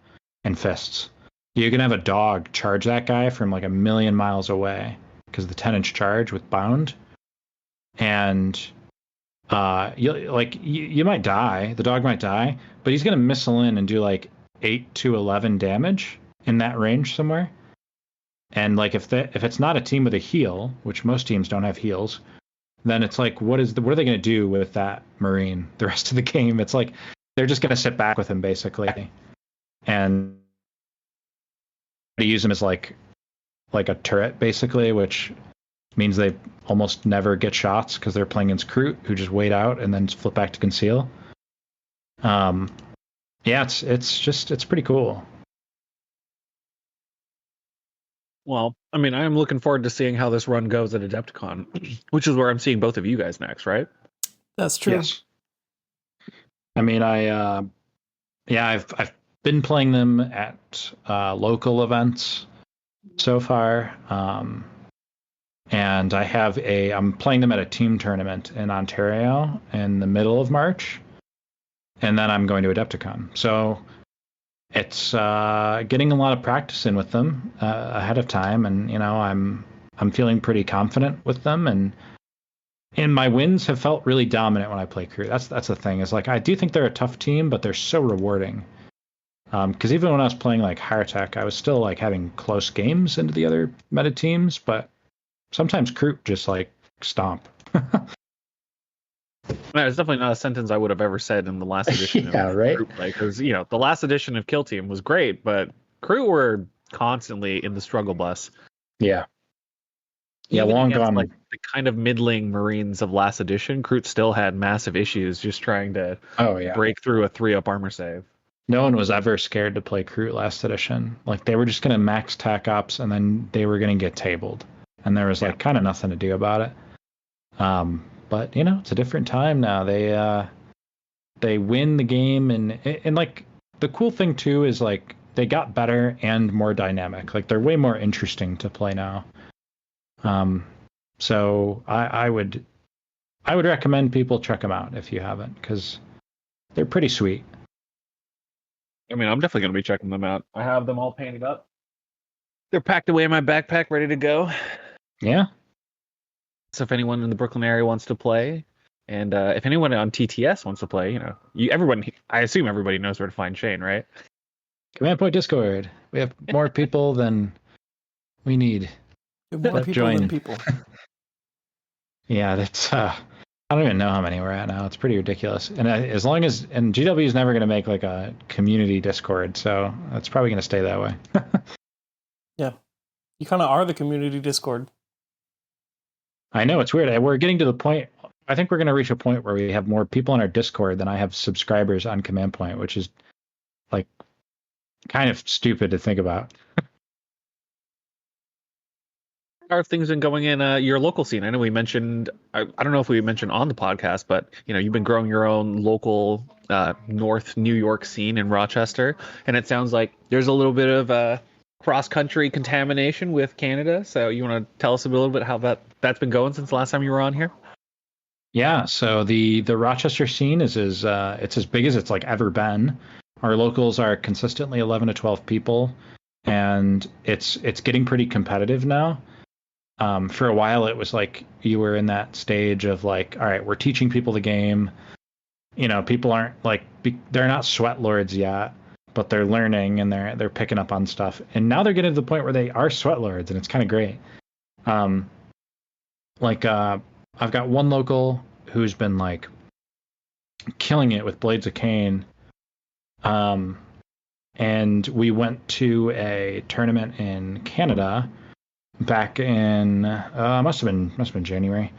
and fists. You can have a dog charge that guy from like 1,000,000 miles away because the 10-inch charge with bound, and you might die. The dog might die, but he's gonna missile in and do like 8 to 11 damage in that range somewhere. And like if it's not a team with a heal, which most teams don't have heals, then it's like what are they gonna do with that Marine the rest of the game? It's like they're just gonna sit back with him basically, and to use him as like a turret basically, which means they almost never get shots because they're playing against Kroot, who just wait out and then flip back to conceal. Yeah, it's pretty cool. Well, I mean, I am looking forward to seeing how this run goes at Adepticon, which is where I'm seeing both of you guys next, right? That's true. Yes. I mean, I've been playing them at local events so far, and I'm playing them at a team tournament in Ontario in the middle of March, and then I'm going to Adepticon. So it's getting a lot of practice in with them ahead of time, and I'm feeling pretty confident with them, and my wins have felt really dominant when I play Kroot. That's the thing, is like I do think they're a tough team, but they're so rewarding. Because even when I was playing like higher tech, I was still like having close games into the other meta teams, but sometimes Kroot just like stomp. No, it's definitely not a sentence I would have ever said in the last edition. Yeah, of right. Because the last edition of Kill Team was great, but Kroot were constantly in the struggle bus. Yeah. Yeah, Even long against, gone. like the kind of middling Marines of last edition, Kroot still had massive issues just trying to break through a 3-up armor save. No one was ever scared to play Kroot last edition. Like they were just gonna max tac ops and then they were gonna get tabled, and there was like kind of nothing to do about it. But it's a different time now. They win the game, and like the cool thing too is like they got better and more dynamic. Like they're way more interesting to play now. So I would recommend people check them out if you haven't, because they're pretty sweet. I mean, I'm definitely going to be checking them out. I have them all painted up. They're packed away in my backpack, ready to go. Yeah. So if anyone in the Brooklyn area wants to play, and if anyone on TTS wants to play, everyone, I assume everybody knows where to find Shane, right? Command Point Discord. We have more people than we need. More people than people. Yeah, that's. I don't even know how many we're at now. It's pretty ridiculous. And as long as GW is never going to make like a community Discord, so it's probably going to stay that way. Yeah, you kind of are the community Discord. I know, it's weird. We're getting to the point. I think we're going to reach a point where we have more people on our Discord than I have subscribers on Command Point, which is like kind of stupid to think about. How have things been going in your local scene? I know we mentioned, I don't know if we mentioned on the podcast, but you've been growing your own local North New York scene in Rochester, and it sounds like there's a little bit of cross-country contamination with Canada. So you want to tell us a little bit how that's been going since the last time you were on here? Yeah, so the Rochester scene is it's as big as it's like ever been. Our locals are consistently 11 to 12 people, and it's getting pretty competitive now. For a while, it was like you were in that stage of like, all right, we're teaching people the game. People aren't like they're not sweat lords yet, but they're learning and they're picking up on stuff. And now they're getting to the point where they are sweat lords, and it's kind of great. I've got one local who's been like killing it with Blades of Cain. And we went to a tournament in Canada back in must have been January.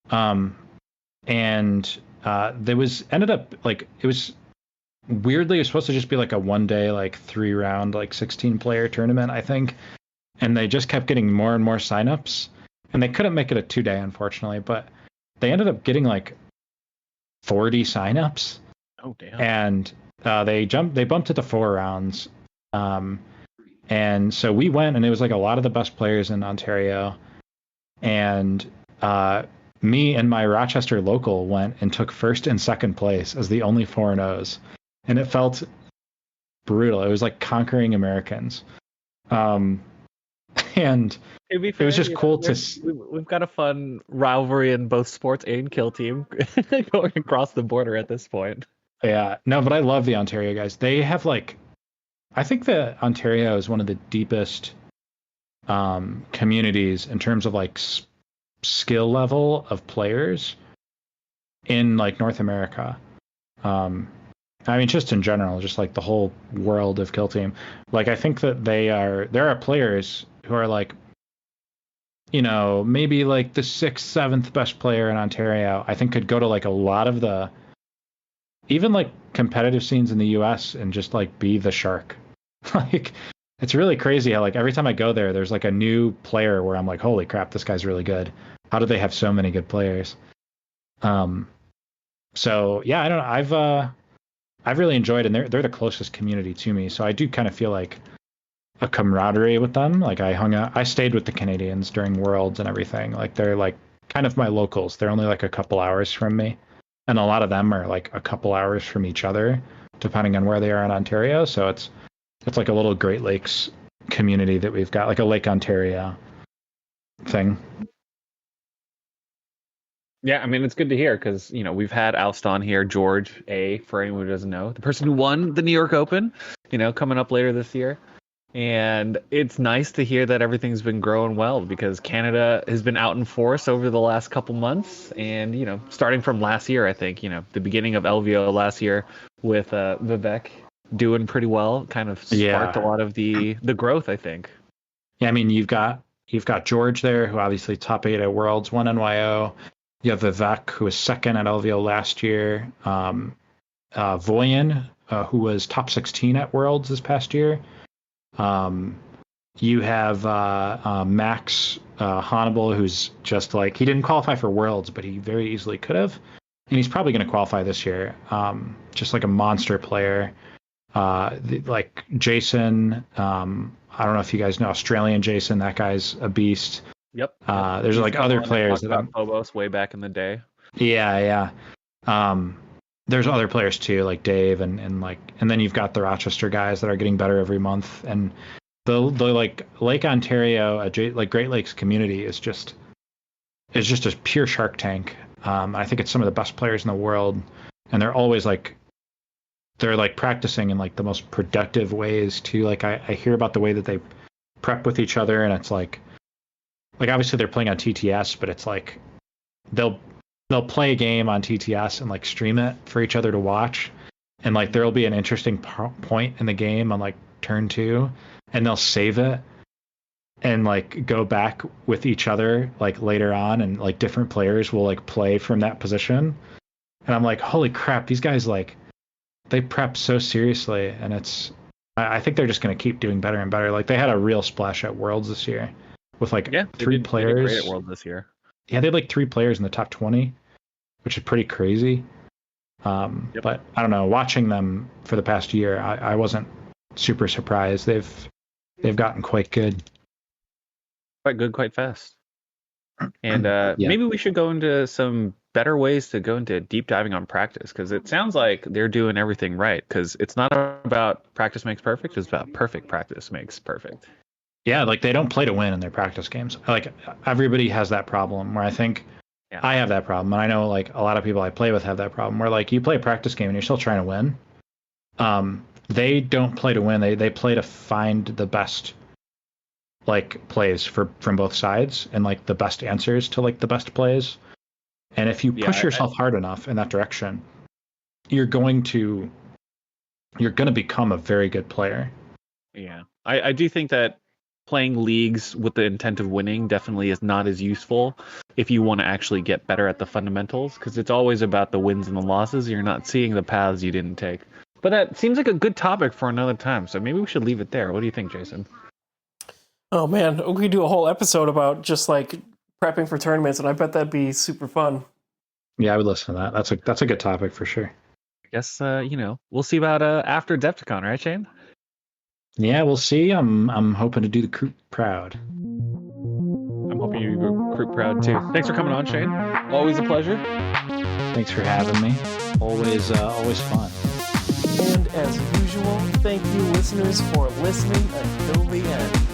There was ended up like it was weirdly it was supposed to just be like a one day like 3-round like 16 player tournament, I think, and they just kept getting more and more signups, and they couldn't make it a 2-day unfortunately, but they ended up getting like 40 signups. Oh damn. And they bumped it to 4 rounds. And so we went, and it was like a lot of the best players in Ontario. And me and my Rochester local went and took first and second place as the only 4-0s. And it felt brutal. It was like conquering Americans. And it was just cool we've got a fun rivalry in both sports and kill team going across the border at this point. Yeah, no, but I love the Ontario guys. They have like, I think that Ontario is one of the deepest communities in terms of like skill level of players in like North America. I mean, just in general, just like the whole world of kill team. Like, I think that there are players who are like, maybe like the 6th, 7th best player in Ontario, I think could go to like a lot of the even like competitive scenes in the US and just like be the shark. Like, it's really crazy how like every time I go there, there's like a new player where I'm like, holy crap, this guy's really good. How do they have so many good players? So yeah, I don't know. I've really enjoyed, and they're the closest community to me. So I do kind of feel like a camaraderie with them. Like I stayed with the Canadians during Worlds and everything. Like they're like kind of my locals. They're only like a couple hours from me. And a lot of them are like a couple hours from each other, depending on where they are in Ontario. So it's like a little Great Lakes community that we've got, like a Lake Ontario thing. Yeah, I mean, it's good to hear because, we've had Oust on here, George A, for anyone who doesn't know, the person who won the New York Open, coming up later this year. And it's nice to hear that everything's been growing well because Canada has been out in force over the last couple months. And, starting from last year, I think, the beginning of LVO last year with Vivek doing pretty well kind of sparked a lot of the growth, I think. Yeah, I mean, you've got George there, who obviously top 8 at Worlds, won NYO. You have Vivek, who was second at LVO last year. Voyan, who was top 16 at Worlds this past year. You have Max Hannibal, who's just like, he didn't qualify for Worlds, but he very easily could have. And he's probably going to qualify this year. Just like a monster player. Like Jason, I don't know if you guys know Australian Jason. That guy's a beast. Yep. There's like other players that Phobos way back in the day. Yeah. There's other players too, like Dave and then you've got the Rochester guys that are getting better every month. And the like Lake Ontario, like Great Lakes community is just a pure Shark Tank. I think it's some of the best players in the world, and they're always like practicing in like the most productive ways too. Like I hear about the way that they prep with each other, and it's like obviously they're playing on TTS, but it's like they'll play a game on TTS and like stream it for each other to watch, and like there'll be an interesting point in the game on like turn 2, and they'll save it and like go back with each other like later on, and like different players will like play from that position, and I'm like, holy crap, these guys like they prep so seriously, and I think they're just going to keep doing better and better. Like they had a real splash at Worlds this year with like 3 players. They did great at Worlds this year. Yeah, they had like 3 players in the top 20, which is pretty crazy. But I don't know, watching them for the past year, I wasn't super surprised. They've gotten quite good. Quite good, quite fast. And maybe we should go into some better ways to go into deep diving on practice, because it sounds like they're doing everything right, because it's not about practice makes perfect, it's about perfect practice makes perfect. Yeah, like they don't play to win in their practice games. Like everybody has that problem, where I think I have that problem, and I know like a lot of people I play with have that problem, where like you play a practice game and you're still trying to win. They don't play to win. They play to find the best like plays from both sides, and like the best answers to like the best plays. And if you push yourself hard enough in that direction, you're going to become a very good player. Yeah, I do think that playing leagues with the intent of winning definitely is not as useful if you want to actually get better at the fundamentals, because it's always about the wins and the losses. You're not seeing the paths you didn't take. But that seems like a good topic for another time, so maybe we should leave it there. What do you think, Jason? Oh man, we could do a whole episode about just like prepping for tournaments, and I bet that'd be super fun. Yeah, I would listen to that. That's a good topic for sure. I guess we'll see about after Adepticon, right, Shane? Yeah, we'll see. I'm hoping to do the Kroot proud. I'm hoping you do Kroot proud too. Thanks for coming on, Shane. Always a pleasure. Thanks for having me. Always fun. And as usual, thank you listeners for listening until the end.